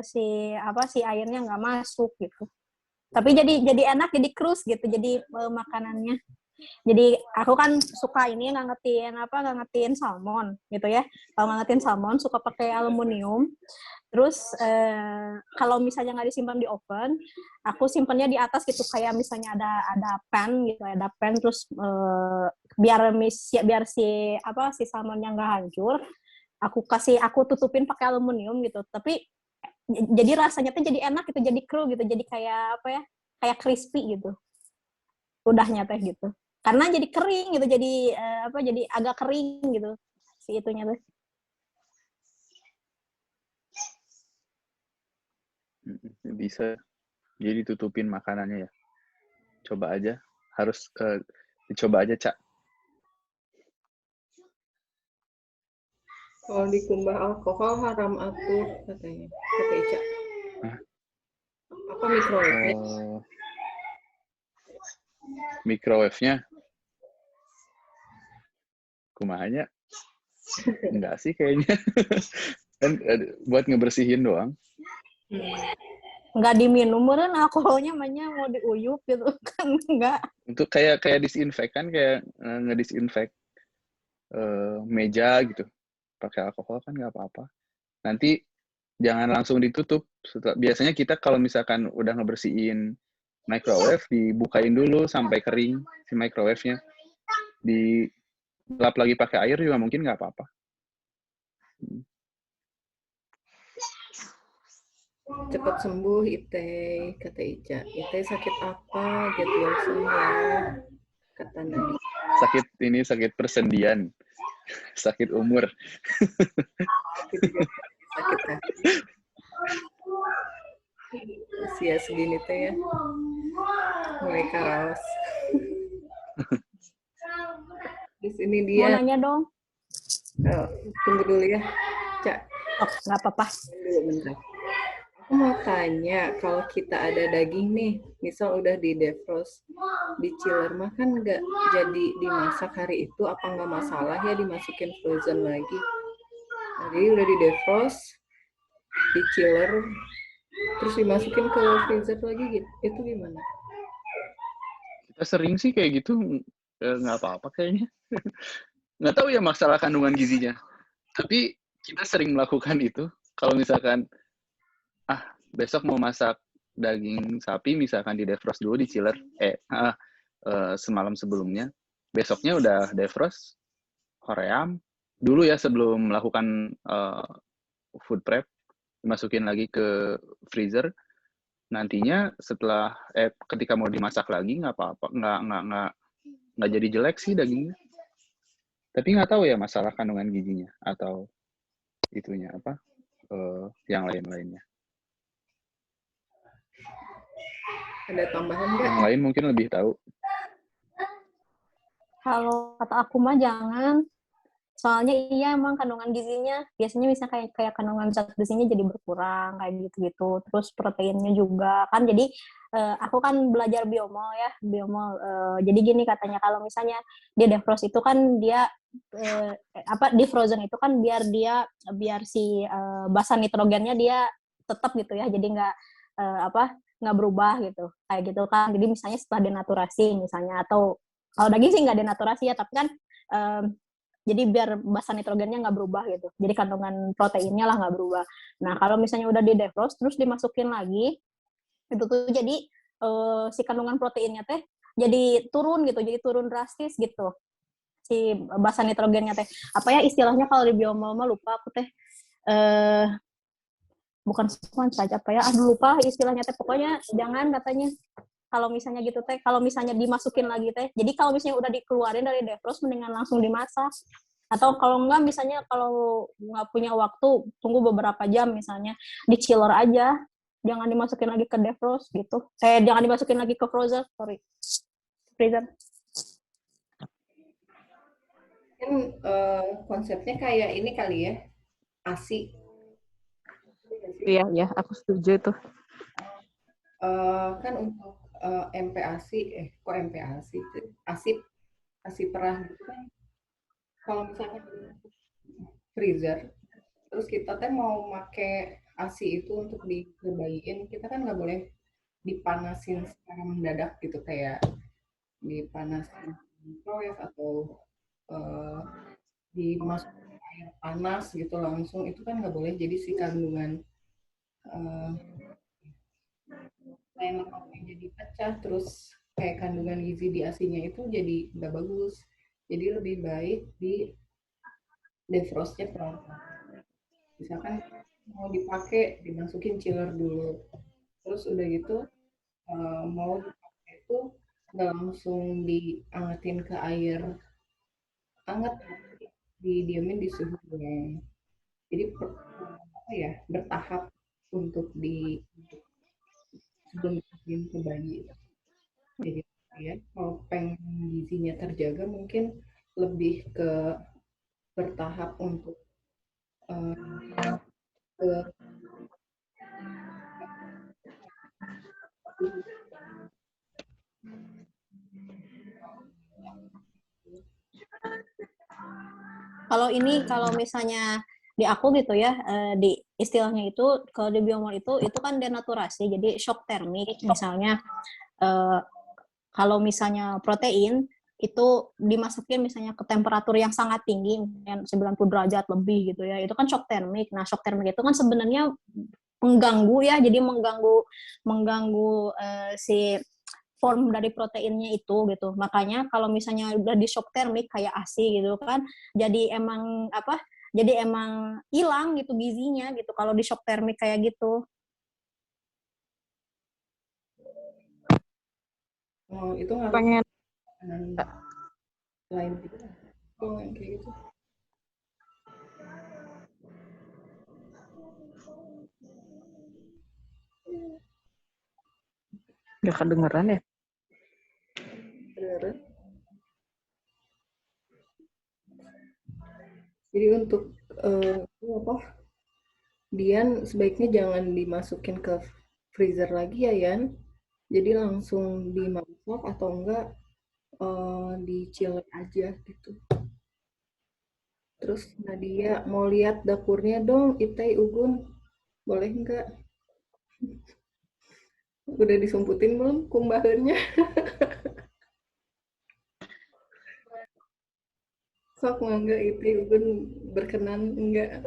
si airnya nggak masuk gitu. Tapi jadi enak, jadi krus gitu, jadi makanannya. Jadi aku kan suka ini ngangetin salmon gitu ya. Kalau ngangetin salmon suka pakai aluminium. Terus kalau misalnya nggak disimpan di oven, aku simpannya di atas gitu, kayak misalnya ada pan gitu, ada pan, terus biar si salmonnya nggak hancur, aku tutupin pakai aluminium gitu. Tapi jadi rasanya tuh jadi enak gitu, jadi crew gitu, jadi kayak crispy gitu. Udahnya teh gitu. Karena jadi kering gitu, jadi agak kering gitu si itunya tuh. Bisa. Jadi tutupin makanannya ya. Coba aja. Harus dicoba aja, Cak. Kalau dikumbah alkohol haram atuh katanya. Kata Ica. Apa microwave-nya? Microwave-nya? Kumahanya? Enggak sih kayaknya. Kan buat ngebersihin doang. Nggak diminum, meren alkoholnya mau diuyup gitu kan, enggak. Untuk kayak disinfektan, kayak ngedisinfek meja gitu. Pakai alkohol kan nggak apa-apa. Nanti jangan langsung ditutup. Biasanya kita kalau misalkan udah ngebersihin microwave, dibukain dulu sampai kering si microwave-nya. Dilap lagi pakai air juga mungkin nggak apa-apa. Cepat sembuh Ite, kata Ica. Ite sakit apa? Get well soon ya, kata Nadi. Sakit persendian. Sakit umur. Sakit kaki. Usia segini teh ya. Mulai karaos. Di sini dia. Mau nanya dong. Oh, tunggu dulu ya, Cak. Oh, nggak apa-apa. Bentar. Aku mau tanya, kalau kita ada daging nih, misal udah di defrost, di chiller mah kan nggak jadi dimasak hari itu, apa nggak masalah ya dimasukin frozen lagi? Nah, jadi udah di defrost, di chiller, terus dimasukin ke freezer lagi gitu, itu gimana? Kita sering sih kayak gitu, nggak apa-apa kayaknya. Nggak tahu ya masalah kandungan gizinya. Tapi kita sering melakukan itu. Kalau misalkan besok mau masak daging sapi, misalkan di defrost dulu di chiller, semalam sebelumnya, besoknya udah defrost, Korea dulu ya sebelum melakukan food prep, dimasukin lagi ke freezer. Nantinya setelah ketika mau dimasak lagi nggak apa-apa, nggak jadi jelek sih dagingnya. Tapi nggak tahu ya masalah kandungan gizinya atau itunya apa yang lain-lainnya. Ada tambahan nggak? Yang lain mungkin lebih tahu. Kalau kata aku mah jangan. Soalnya iya emang kandungan gizinya biasanya bisa kayak kandungan zat besinya jadi berkurang kayak gitu-gitu. Terus proteinnya juga kan jadi aku kan belajar biomol ya, biomol. Jadi gini katanya kalau misalnya dia defrost itu kan dia di frozen itu kan biar si basa nitrogennya dia tetap gitu ya. Jadi nggak berubah gitu. Kayak gitu kan. Jadi misalnya setelah denaturasi misalnya atau kalau daging sih nggak denaturasi ya, tapi kan jadi biar basa nitrogennya nggak berubah gitu. Jadi kandungan proteinnya lah nggak berubah. Nah kalau misalnya udah di defrost terus dimasukin lagi, itu tuh jadi si kandungan proteinnya teh jadi turun gitu, jadi turun drastis gitu si basa nitrogennya teh. Apa ya istilahnya kalau di biomol mah lupa aku teh. Bukan sponge saja apa ya? Aduh lupa istilahnya teh. Pokoknya jangan katanya kalau misalnya gitu teh, kalau misalnya dimasukin lagi teh. Jadi kalau misalnya udah dikeluarin dari defrost mendingan langsung dimasak. Atau kalau enggak misalnya kalau nggak punya waktu tunggu beberapa jam misalnya di chiller aja, jangan dimasukin lagi ke defrost gitu. Jangan dimasukin lagi ke freezer. Kan konsepnya kayak ini kali ya, ASI. Iya, ya, aku setuju itu. Kan untuk MPASI, kok MPASI? ASI perah gitu kan. Kalau misalnya freezer, terus kita teh mau make ASI itu untuk dibagiin, kita kan nggak boleh dipanasin secara mendadak gitu, kayak dipanasin microwave atau dimasukin air panas gitu langsung, itu kan nggak boleh. Jadi si kandungan lain lemaknya jadi pecah, terus kayak kandungan gizi di asinya itu jadi nggak bagus. Jadi lebih baik di defrostnya pelan. Misalkan mau dipakai dimasukin chiller dulu, terus udah gitu mau dipakai itu nggak langsung diangetin ke air hangat, didiamin di suhu yang jadi apa ya, bertahap untuk sebelum dimasukin ke bayi. Jadi ya kalau pengen gizinya terjaga mungkin lebih ke bertahap untuk ke Kalau misalnya di aku gitu ya, di istilahnya itu kalau di biomol itu kan denaturasi, jadi shock termik misalnya. Kalau misalnya protein itu dimasukin misalnya ke temperatur yang sangat tinggi, 90 derajat lebih gitu ya, itu kan shock termik. Nah, shock termik itu kan sebenarnya mengganggu ya, jadi mengganggu si form dari proteinnya itu gitu. Makanya kalau misalnya udah di shock termik kayak ASI gitu kan, jadi emang jadi emang hilang gitu gizinya gitu kalau di shock termik kayak gitu. itu ngaruh Pengen lain gitu. Oh, yang kayak gitu. nggak kedengeran ya? Beneran. Jadi untuk apa? Dian sebaiknya jangan dimasukin ke freezer lagi ya, Yan. Jadi langsung dimasak atau enggak di chiller aja gitu. Terus Nadia mau lihat dapurnya dong, Itai Ugun. Boleh enggak? Udah disumputin belum kumbahannya? Sok mangga Itai Ugun berkenan enggak?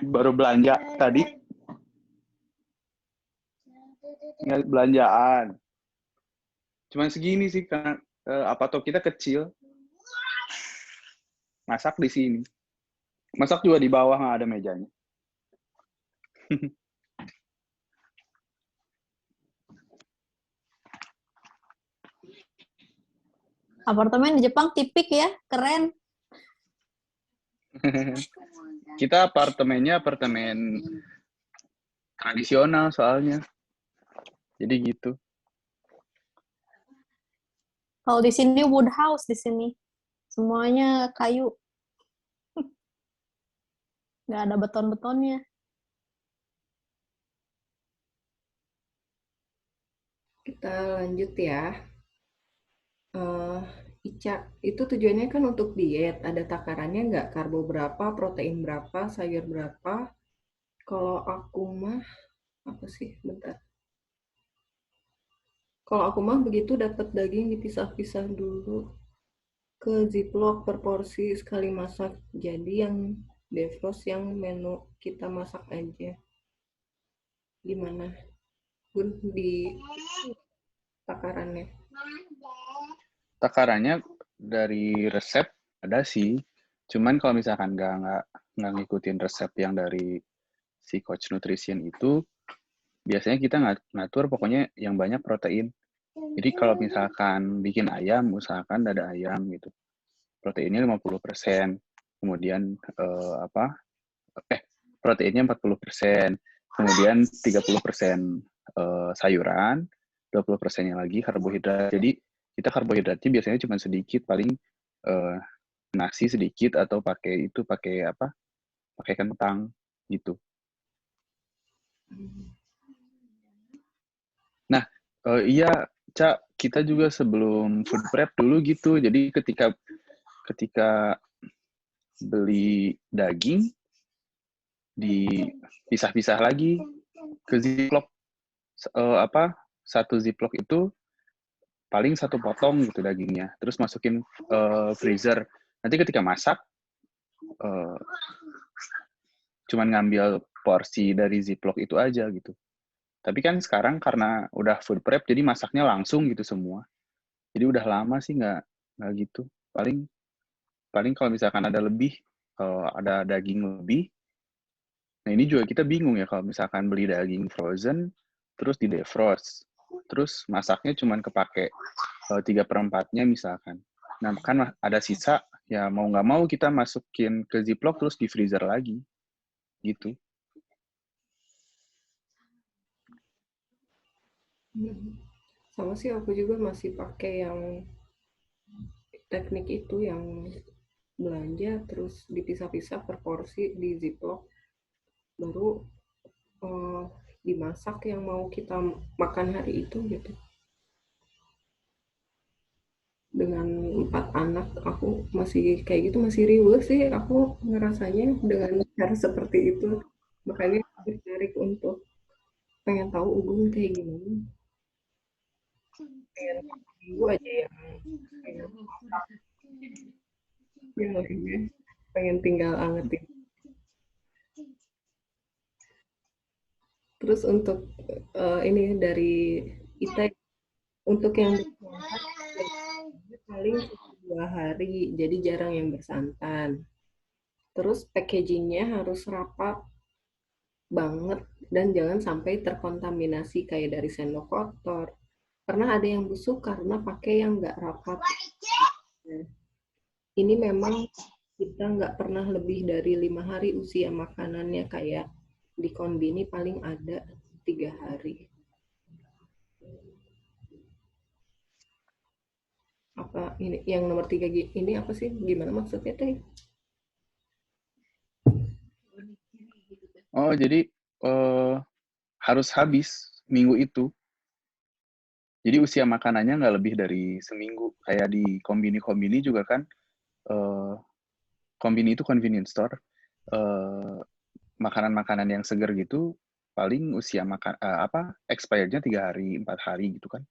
Baru belanja tadi. Ingat belanjaan. Cuman segini sih karena apa tuh kita kecil. Masak di sini. Masak juga di bawah nggak ada mejanya. Apartemen di Jepang tipik ya, keren. Kita apartemen tradisional soalnya. Jadi gitu. Kalau di sini wood house di sini. Semuanya kayu. Nggak ada beton-betonnya. Kita lanjut ya. Ica, itu tujuannya kan untuk diet. Ada takarannya nggak? Karbo berapa, protein berapa, sayur berapa? Kalau aku mah, apa sih? Bentar. Kalau aku mah begitu dapat daging dipisah-pisah dulu ke ziplock per porsi sekali masak. Jadi yang defrost yang menu kita masak aja. Gimana? Bun, di takarannya. Takarannya dari resep ada sih. Cuman kalau misalkan nggak ngikutin resep yang dari si coach nutrition itu, biasanya kita ngatur pokoknya yang banyak protein. Jadi kalau misalkan bikin ayam, usahakan dada ayam gitu. Proteinnya 50%. Kemudian proteinnya 40%. Kemudian 30% sayuran, 20%-nya lagi karbohidrat. Jadi kita karbohidratnya biasanya cuma sedikit, paling nasi sedikit atau pakai kentang gitu. Nah, iya, Cak, kita juga sebelum food prep dulu gitu. Jadi ketika beli daging dipisah-pisah lagi ke ziplock. Satu ziplock itu paling satu potong gitu dagingnya. Terus masukin freezer. Nanti ketika masak cuman ngambil porsi dari ziplock itu aja gitu. Tapi kan sekarang karena udah food prep, jadi masaknya langsung gitu semua. Jadi udah lama sih nggak gitu. Paling kalau misalkan ada lebih, ada daging lebih. Nah ini juga kita bingung ya kalau misalkan beli daging frozen, terus di defrost, terus masaknya cuman kepake 3/4-nya misalkan. Nah kan ada sisa, ya mau nggak mau kita masukin ke ziplock terus di freezer lagi, gitu. Sama sih aku juga masih pakai yang teknik itu yang belanja terus dipisah-pisah per porsi di ziplock baru dimasak yang mau kita makan hari itu gitu. Dengan 4 anak aku masih kayak gitu, masih riweuh sih aku ngerasanya dengan cara seperti itu. Makanya tertarik untuk pengen tahu Ugung kayak gimana. Pengen minggu aja yang lainnya pengen tinggal angetin. Terus untuk ini dari Ita, untuk yang paling 2 hari, jadi jarang yang bersantan. Terus packagingnya harus rapat banget dan jangan sampai terkontaminasi kayak dari sendok kotor. Pernah ada yang busuk karena pakai yang nggak rapat. Nah, ini memang kita nggak pernah lebih dari 5 hari usia makanannya, kayak di Konbini paling ada 3 hari. Apa ini yang nomor 3 ini apa sih? Gimana maksudnya teh? Oh jadi harus habis minggu itu. Jadi usia makanannya nggak lebih dari seminggu. Kayak di kombini juga kan, kombini itu convenience store. Makanan-makanan yang segar gitu, paling usia expirednya 3 hari, 4 hari gitu kan.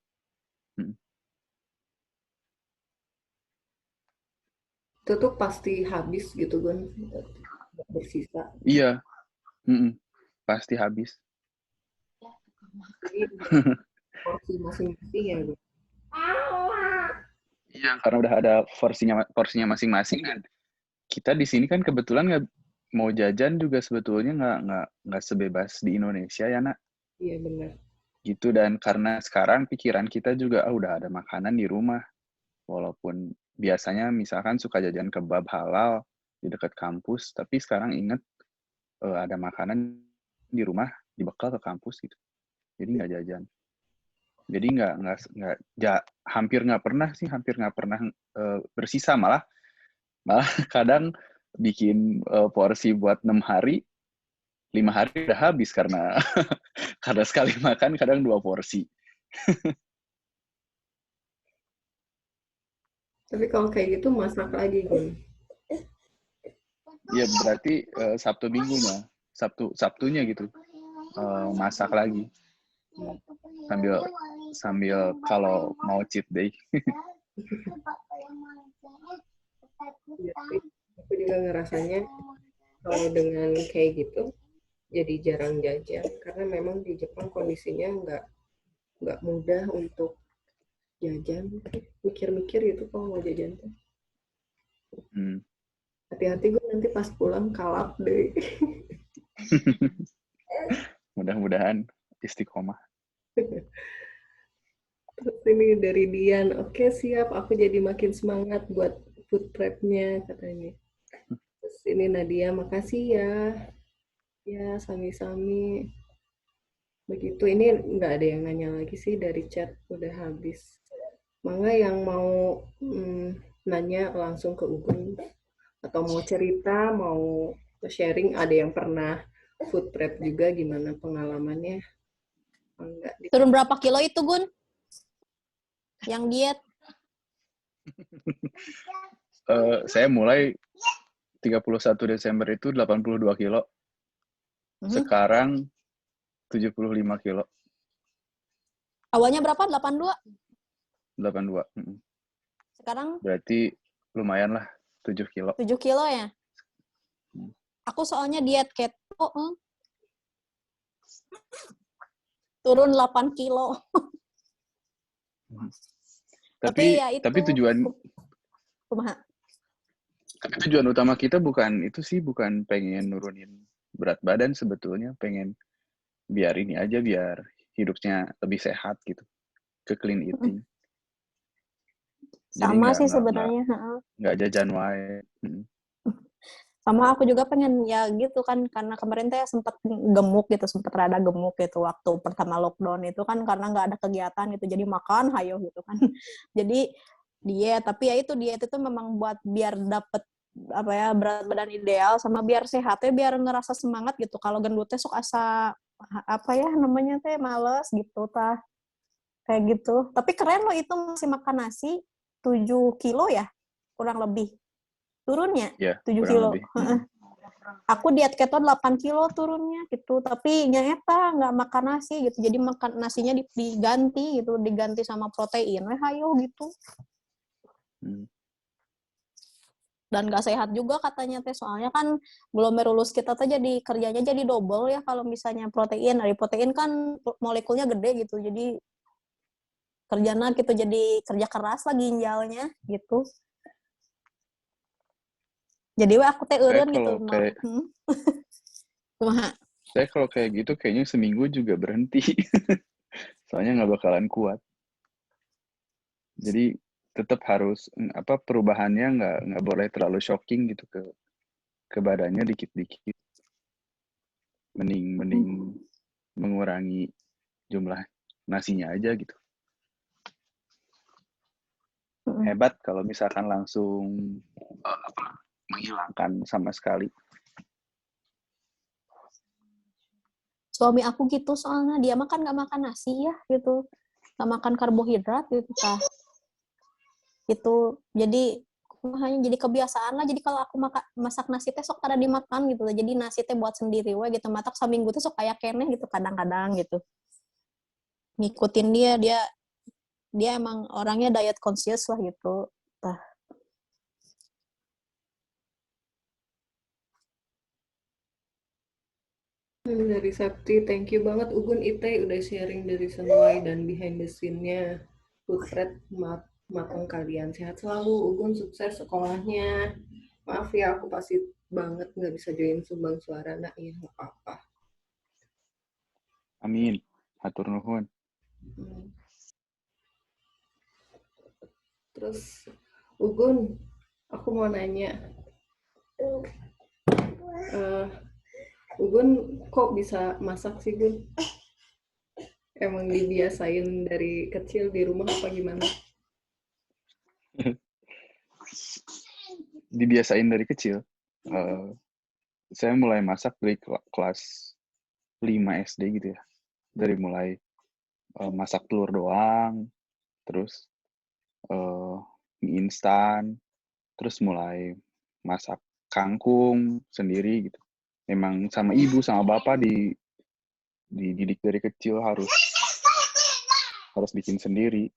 itu tuh pasti habis gitu kan, nggak bersisa. Iya, pasti habis. Jadi porsi masing-masing ya gitu. Iya, karena udah ada porsinya masing-masing kan. Kita di sini kan kebetulan nggak mau jajan juga sebetulnya nggak sebebas di Indonesia ya nak. Iya benar. Gitu, dan karena sekarang pikiran kita juga udah ada makanan di rumah. Walaupun biasanya misalkan suka jajan kebab halal di dekat kampus, tapi sekarang inget ada makanan di rumah dibekal ke kampus gitu. Jadi nggak jajan. Jadi hampir nggak pernah bersisa, malah kadang bikin porsi buat 6 hari, 5 hari udah habis karena karena sekali makan kadang 2 porsi. Tapi kalau kayak gitu masak lagi Gun. Ya berarti Sabtu minggunya, Sabtunya gitu masak lagi sambil kalau mau cheat day. Ya, aku juga ngerasanya kalau dengan kayak gitu jadi jarang jajan karena memang di Jepang kondisinya nggak mudah untuk jajan, mikir-mikir gitu kalau mau jajan tuh. Hati-hati gue nanti pas pulang kalap deh. Mudah-mudahan istiqomah. Terus ini dari Dian, oke siap, aku jadi makin semangat buat food prep-nya katanya. Terus ini Nadia, makasih ya. Ya, sami-sami. Begitu, ini nggak ada yang nanya lagi sih dari chat, udah habis. Mangga yang mau nanya langsung ke Ugun, atau mau cerita, mau sharing, ada yang pernah food prep juga, gimana pengalamannya? Enggak. Turun berapa kilo itu, Gun? Yang diet? Saya mulai 31 Desember itu 82 kilo. Sekarang 75 kilo. Awalnya berapa? 82? 82. Sekarang? Berarti lumayan lah, 7 kilo. 7 kilo ya? Aku soalnya diet keto. Turun 8 kilo. Tapi ya itu. Tapi tujuan utama kita bukan itu sih, bukan pengen nurunin berat badan sebetulnya, pengen biar ini aja, biar hidupnya lebih sehat gitu, ke clean eating. Sama sih sebenarnya. Nggak jajan wae. Sama aku juga pengen ya gitu kan, karena kemarin teh sempat gemuk gitu, sempat rada gemuk gitu waktu pertama lockdown itu kan, karena nggak ada kegiatan gitu, jadi makan hayo gitu kan. Jadi diet, tapi ya itu diet itu memang buat biar dapet apa ya, berat badan ideal, sama biar sehatnya, biar ngerasa semangat gitu. Kalau gendutnya sok asa apa ya namanya teh, males gitu tah, kayak gitu. Tapi keren loh itu, masih makan nasi 7 kilo ya kurang lebih turunnya, ya, 7 kilo. Aku diet keto 8 kilo turunnya gitu, tapi nyata nggak makan nasi gitu, jadi makan nasinya diganti gitu, diganti sama protein, hayo gitu. Dan nggak sehat juga katanya teh, soalnya kan glomerulus kita tuh jadi kerjanya jadi double ya kalau misalnya protein. Dari protein kan molekulnya gede gitu, jadi kerjanya gitu, jadi kerja keras lah ginjalnya gitu. Jadi aku teh eureun gitu. Saya kalau kayak gitu kayaknya seminggu juga berhenti. Soalnya nggak bakalan kuat. Jadi tetap harus perubahannya nggak boleh terlalu shocking gitu ke badannya, dikit-dikit. Mending mengurangi jumlah nasinya aja gitu. Hebat kalau misalkan langsung menghilangkan sama sekali. Suami aku gitu, soalnya dia makan nggak makan nasi ya gitu, nggak makan karbohidrat gitu kah. Itu jadi hanya jadi kebiasaan lah. Jadi kalau aku masak nasi teh sok kada dimakan gitu, jadi nasi teh buat sendiri we gitu, matak saminggu teh sok kayak keneh gitu kadang-kadang gitu. Ngikutin dia emang orangnya diet conscious lah gitu. Dari Septi, thank you banget Ugun Ite udah sharing dari Senwai dan behind the scene-nya. Putret, matang kalian. Sehat selalu, Ugun sukses sekolahnya. Maaf ya, aku pasti banget nggak bisa join sumbang suara. Nah, iya nggak apa-apa. Amin. Hatur nuhun. Terus, Ugun, aku mau nanya. Ugun kok bisa masak sih, Gun? Emang dibiasain dari kecil di rumah apa gimana? Dibiasain dari kecil. Saya mulai masak dari kelas 5 SD gitu ya. Dari mulai masak telur doang, terus mie instan, terus mulai masak kangkung sendiri gitu. Memang sama ibu sama bapak dididik dari kecil harus bikin sendiri.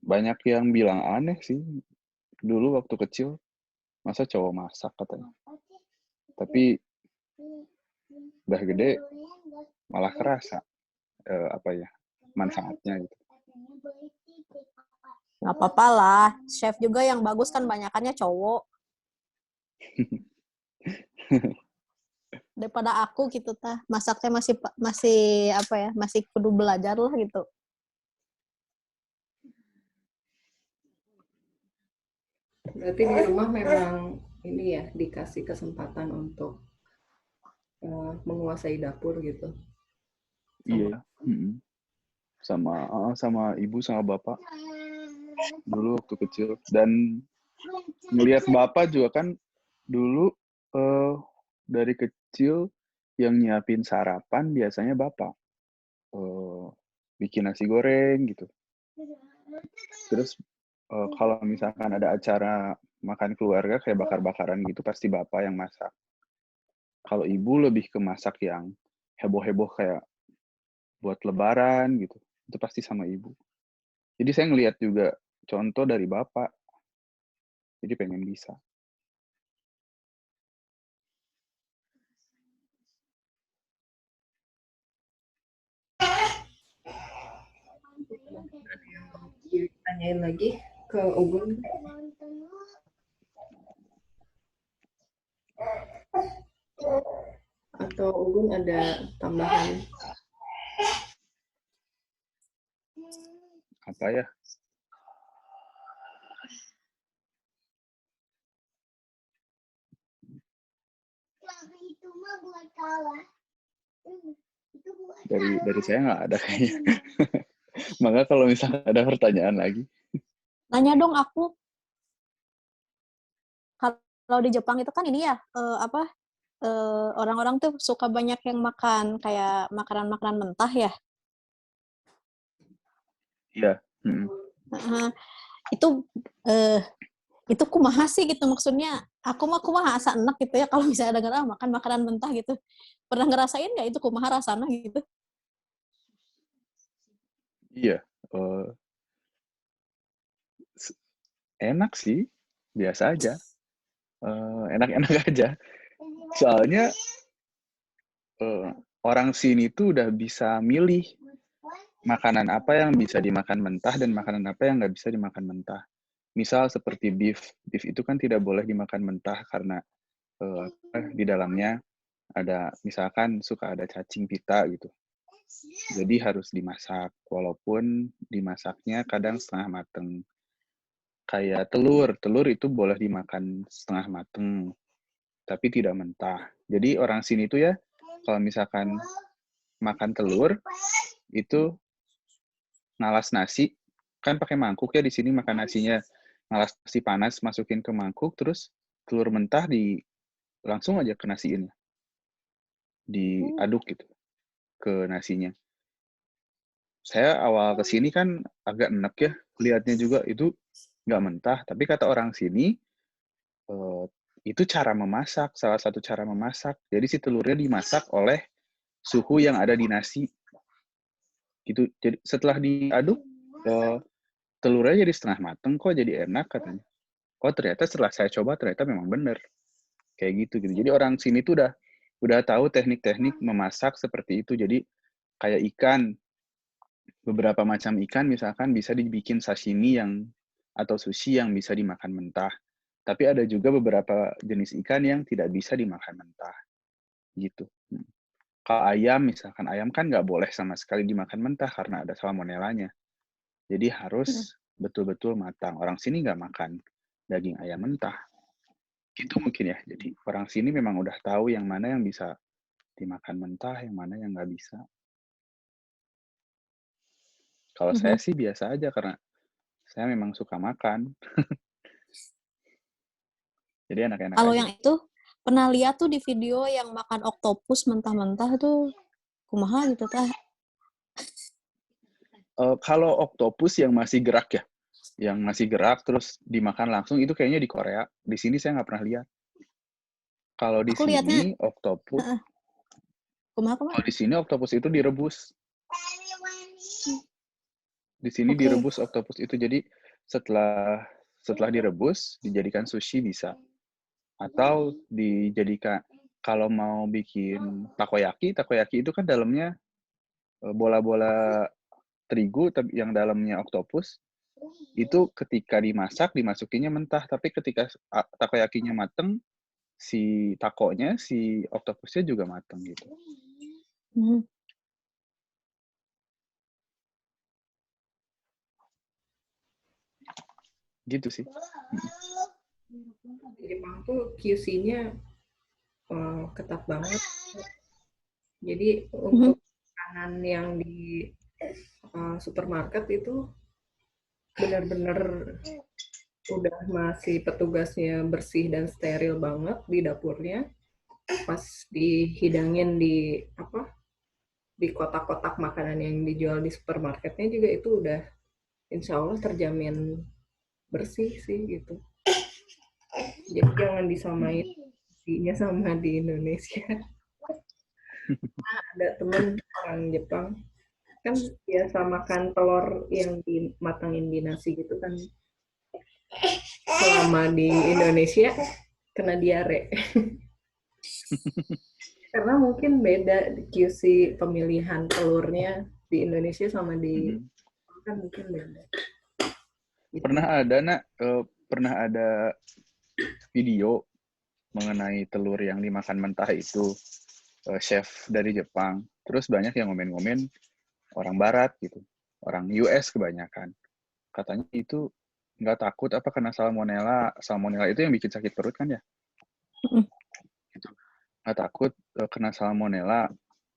Banyak yang bilang aneh sih dulu waktu kecil, masa cowok masak katanya. Tapi udah gede malah kerasa manfaatnya gitu. Nggak apa-apa lah, chef juga yang bagus kan banyakannya cowok. Daripada aku gitu masaknya masih apa ya, masih kudu belajar lah gitu. Berarti di rumah memang ini ya dikasih kesempatan untuk menguasai dapur gitu. Iya. Sama ibu sama bapak dulu waktu kecil. Dan ngelihat bapak juga kan dulu dari kecil yang nyiapin sarapan biasanya bapak. Bikin nasi goreng gitu. Terus kalau misalkan ada acara makan keluarga kayak bakar-bakaran gitu pasti bapak yang masak. Kalau ibu lebih ke masak yang heboh-heboh kayak buat lebaran gitu. Itu pasti sama ibu. Jadi saya ngelihat juga contoh dari bapak. Jadi pengen bisa. Tanyain lagi ke Ugun. Atau Ugun ada tambahan? Apa ya? Dari saya nggak ada kayaknya. Maka kalau misalnya ada pertanyaan lagi. Nanya dong aku. Kalau di Jepang itu kan ini ya, orang-orang tuh suka banyak yang makan kayak makanan-makanan mentah ya. Iya. Itu kumaha sih gitu, maksudnya aku mah kumaha asa enak gitu ya kalau misalnya dengar makan makanan mentah gitu. Pernah ngerasain nggak itu kumaha rasanya gitu? Iya. Enak sih. Biasa aja. Enak-enak aja. Soalnya orang sini tuh udah bisa milih makanan apa yang bisa dimakan mentah dan makanan apa yang nggak bisa dimakan mentah. Misal seperti beef. Beef itu kan tidak boleh dimakan mentah karena di dalamnya ada, misalkan suka ada cacing pita gitu. Jadi harus dimasak, walaupun dimasaknya kadang setengah mateng. Kayak telur itu boleh dimakan setengah mateng, tapi tidak mentah. Jadi orang sini tuh ya, kalau misalkan makan telur, itu ngalas nasi, kan pakai mangkuk ya di sini makan nasinya. Ngalas nasi panas, masukin ke mangkuk, terus telur mentah langsung aja ke nasiin. Diaduk gitu ke nasinya. Saya awal kesini kan agak enak ya, lihatnya juga itu nggak mentah, tapi kata orang sini, itu cara memasak, salah satu cara memasak. Jadi si telurnya dimasak oleh suhu yang ada di nasi. Gitu. Jadi setelah diaduk, telurnya jadi setengah mateng kok, jadi enak katanya. Oh ternyata setelah saya coba ternyata memang benar. kayak gitu. Jadi orang sini tuh udah tahu teknik-teknik memasak seperti itu. Jadi kayak ikan, beberapa macam ikan misalkan bisa dibikin sashimi atau sushi yang bisa dimakan mentah. Tapi ada juga beberapa jenis ikan yang tidak bisa dimakan mentah. Gitu. Kalau ayam, misalkan ayam kan nggak boleh sama sekali dimakan mentah karena ada salmonellanya. Jadi harus betul-betul matang. Orang sini nggak makan daging ayam mentah. Gitu mungkin ya. Jadi orang sini memang udah tahu yang mana yang bisa dimakan mentah, yang mana yang nggak bisa. Kalau saya sih biasa aja karena saya memang suka makan. Jadi enak-enak Kalau aja. yang itu pernah lihat tuh di video yang makan oktopus mentah-mentah tuh kumaha gitu tah. Kalau oktopus yang masih gerak ya, yang masih gerak terus dimakan langsung itu kayaknya di Korea. Di sini saya nggak pernah lihat. Kalau di Aku lihatnya sini oktopus, kumaha? kalau di sini oktopus itu direbus. Di sini Oke. direbus oktopus itu. Jadi setelah direbus dijadikan sushi bisa. Atau dijadikan, kalau mau bikin takoyaki itu kan dalamnya bola-bola terigu yang dalamnya oktopus. Itu ketika dimasak dimasukinnya mentah, tapi ketika takoyakinya mateng, si takonya, si oktopusnya juga mateng gitu. Gitu sih. Di Jepang tuh QC-nya ketat banget. Jadi untuk makanan yang di supermarket itu benar-benar udah masih petugasnya bersih dan steril banget di dapurnya. Pas dihidangin di kotak-kotak makanan yang dijual di supermarketnya juga itu udah insya Allah terjamin bersih sih gitu. Jadi jangan disamain isinya sama di Indonesia. Ada temen orang Jepang kan biasa makan telur yang dimatangin di nasi gitu kan, selama di Indonesia kena diare. Karena mungkin beda QC pemilihan telurnya di Indonesia sama di kan mungkin beda. Gitu. Pernah ada video mengenai telur yang dimakan mentah itu, chef dari Jepang. Terus banyak yang ngomen-ngomen orang Barat gitu, orang US kebanyakan. Katanya itu nggak takut apa kena salmonella. Salmonella itu yang bikin sakit perut kan ya? Gitu. Nggak takut kena salmonella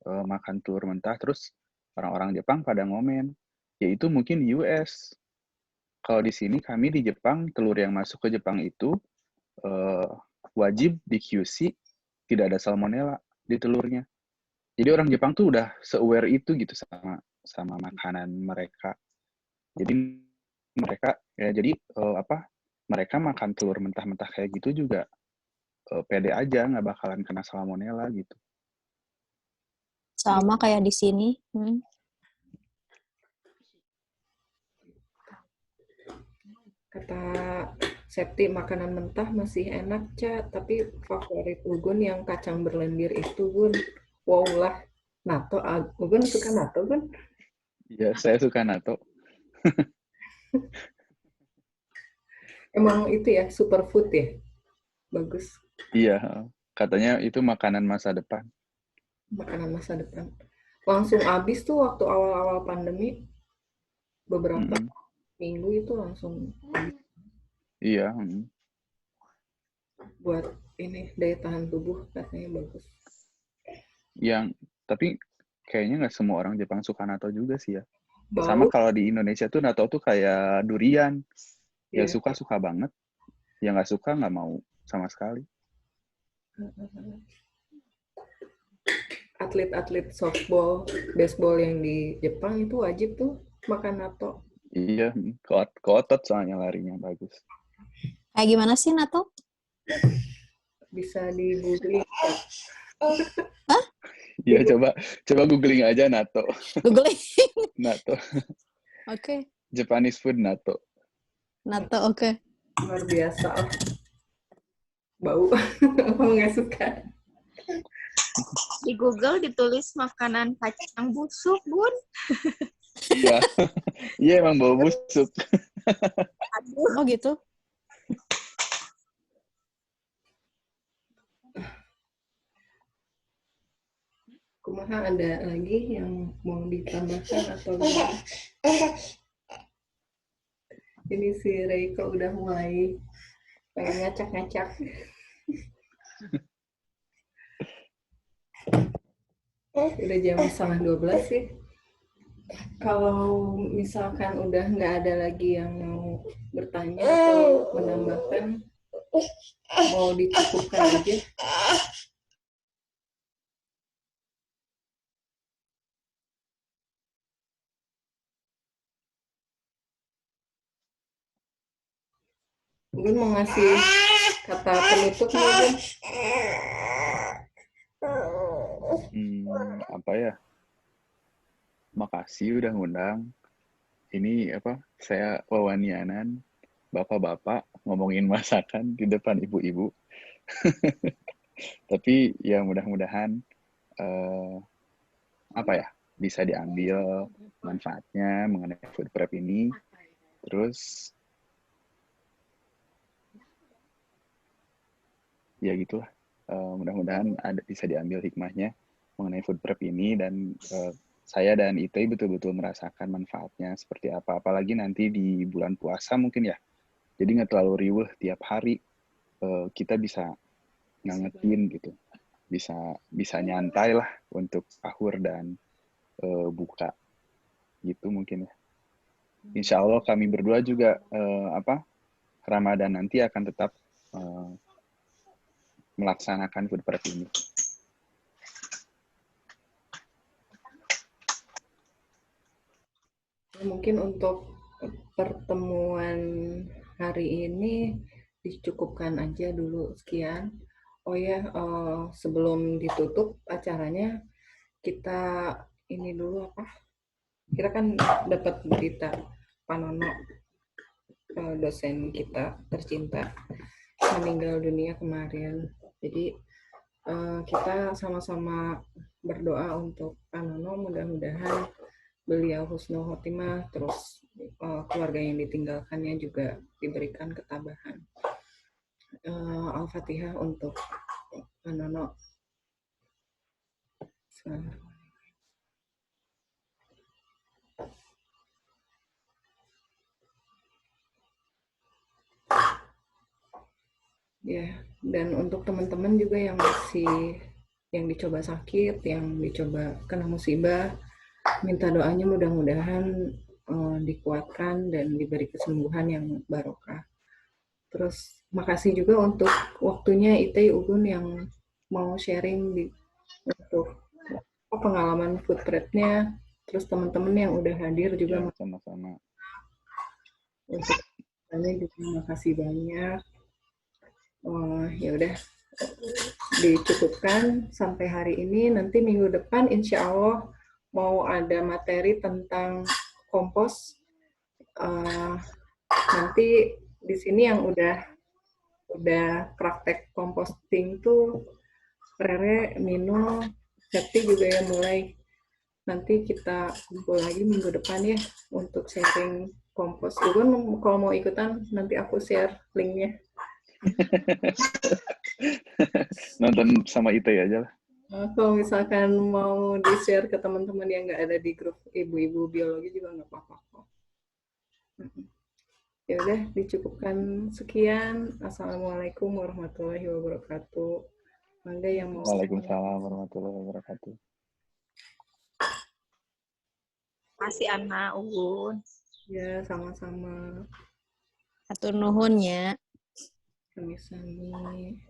makan telur mentah. Terus orang-orang Jepang pada ngomen, yaitu mungkin di US. Kalau di sini kami di Jepang, telur yang masuk ke Jepang itu wajib di QC tidak ada salmonella di telurnya. Jadi orang Jepang tuh udah se-aware itu gitu sama makanan mereka. Jadi mereka mereka makan telur mentah-mentah kayak gitu juga pede aja nggak bakalan kena salmonella gitu. Sama kayak di sini. Kata Septi, makanan mentah masih enak, Ca. Tapi favorit Ugun yang kacang berlendir itu, Gun. Wow lah. Nato, Ugun suka nato, Gun? Iya, saya suka nato. Emang itu ya, superfood ya? Bagus. Iya, katanya itu makanan masa depan. Makanan masa depan. Langsung habis tuh waktu awal-awal pandemi. Beberapa minggu itu langsung habis. Iya. Buat ini daya tahan tubuh katanya bagus. Tapi kayaknya nggak semua orang Jepang suka nato juga sih ya. Bau. Sama kalau di Indonesia tuh nato tuh kayak durian. Ya suka-suka banget. Yang nggak suka nggak mau sama sekali. Atlet-atlet softball, baseball yang di Jepang itu wajib tuh makan nato. Iya, kotot soalnya larinya bagus. Kayak gimana sih nato? Bisa di googling. Hah? Iya, coba googling aja nato. Googling. Nato. Oke. Japanese food nato. Nato, oke. Luar biasa. bau. Aku nggak suka. Di Google ditulis makanan kacang busuk, Bun. Iya. Iya emang bau busuk. Oh gitu. Kumaha ada lagi yang mau ditambahkan atau gimana? Ini si Reiko udah mulai pengen ngacak-ngacak. Udah jam 11:30 sih. Kalau misalkan udah nggak ada lagi yang mau bertanya atau menambahkan, mau dicukupkan aja. Mungkin mau ngasih kata penutup mungkin. Apa ya? Makasih udah ngundang. Ini apa? Saya wawanianan, bapak-bapak ngomongin masakan di depan ibu-ibu. Tapi ya mudah-mudahan apa ya, bisa diambil manfaatnya mengenai food prep ini. Terus ya gitulah. Mudah-mudahan bisa diambil hikmahnya mengenai food prep ini, dan saya dan Itay betul-betul merasakan manfaatnya seperti apa. Apalagi nanti di bulan puasa mungkin ya. Jadi nggak terlalu riuh tiap hari. Kita bisa ngangetin gitu. Bisa nyantai lah untuk sahur dan buka gitu mungkin ya. Insya Allah kami berdua juga Ramadan nanti akan tetap melaksanakan food prep ini. Mungkin untuk pertemuan hari ini dicukupkan aja dulu, sekian. Oh ya, sebelum ditutup acaranya, kita ini dulu apa? Kita kan dapat berita Pak Nono, dosen kita tercinta, meninggal dunia kemarin. Jadi kita sama-sama berdoa untuk Pak Nono, mudah-mudahan beliau husnul khotimah, terus keluarga yang ditinggalkannya juga diberikan ketabahan. Al-Fatihah untuk Pak Nono. Ya, dan untuk teman-teman juga yang masih yang dicoba sakit, yang dicoba kena musibah, minta doanya mudah-mudahan dikuatkan dan diberi kesembuhan yang barokah. Terus makasih juga untuk waktunya Itay Ugun yang mau sharing untuk pengalaman food prep-nya. Terus teman-teman yang udah hadir juga. Ya, sama-sama. Untuk tanya juga makasih banyak. Ya udah dicukupkan sampai hari ini. Nanti minggu depan insya Allah mau ada materi tentang kompos. Nanti di sini yang udah praktek composting tuh Rere, Mino, Septi juga yang mulai. Nanti kita kumpul lagi minggu depan ya untuk sharing kompos. Juga kalau mau ikutan nanti aku share linknya. Nonton sama Itay aja lah. Kalau misalkan mau di-share ke teman-teman yang nggak ada di grup ibu-ibu biologi juga nggak apa-apa kok. Ya udah dicukupkan sekian. Assalamualaikum warahmatullahi wabarakatuh. Mangga yang mau. Waalaikumsalam warahmatullahi wabarakatuh. Masih Ana, Ugun. Ya, sama-sama. Hatur nuhun ya. Sami-sami.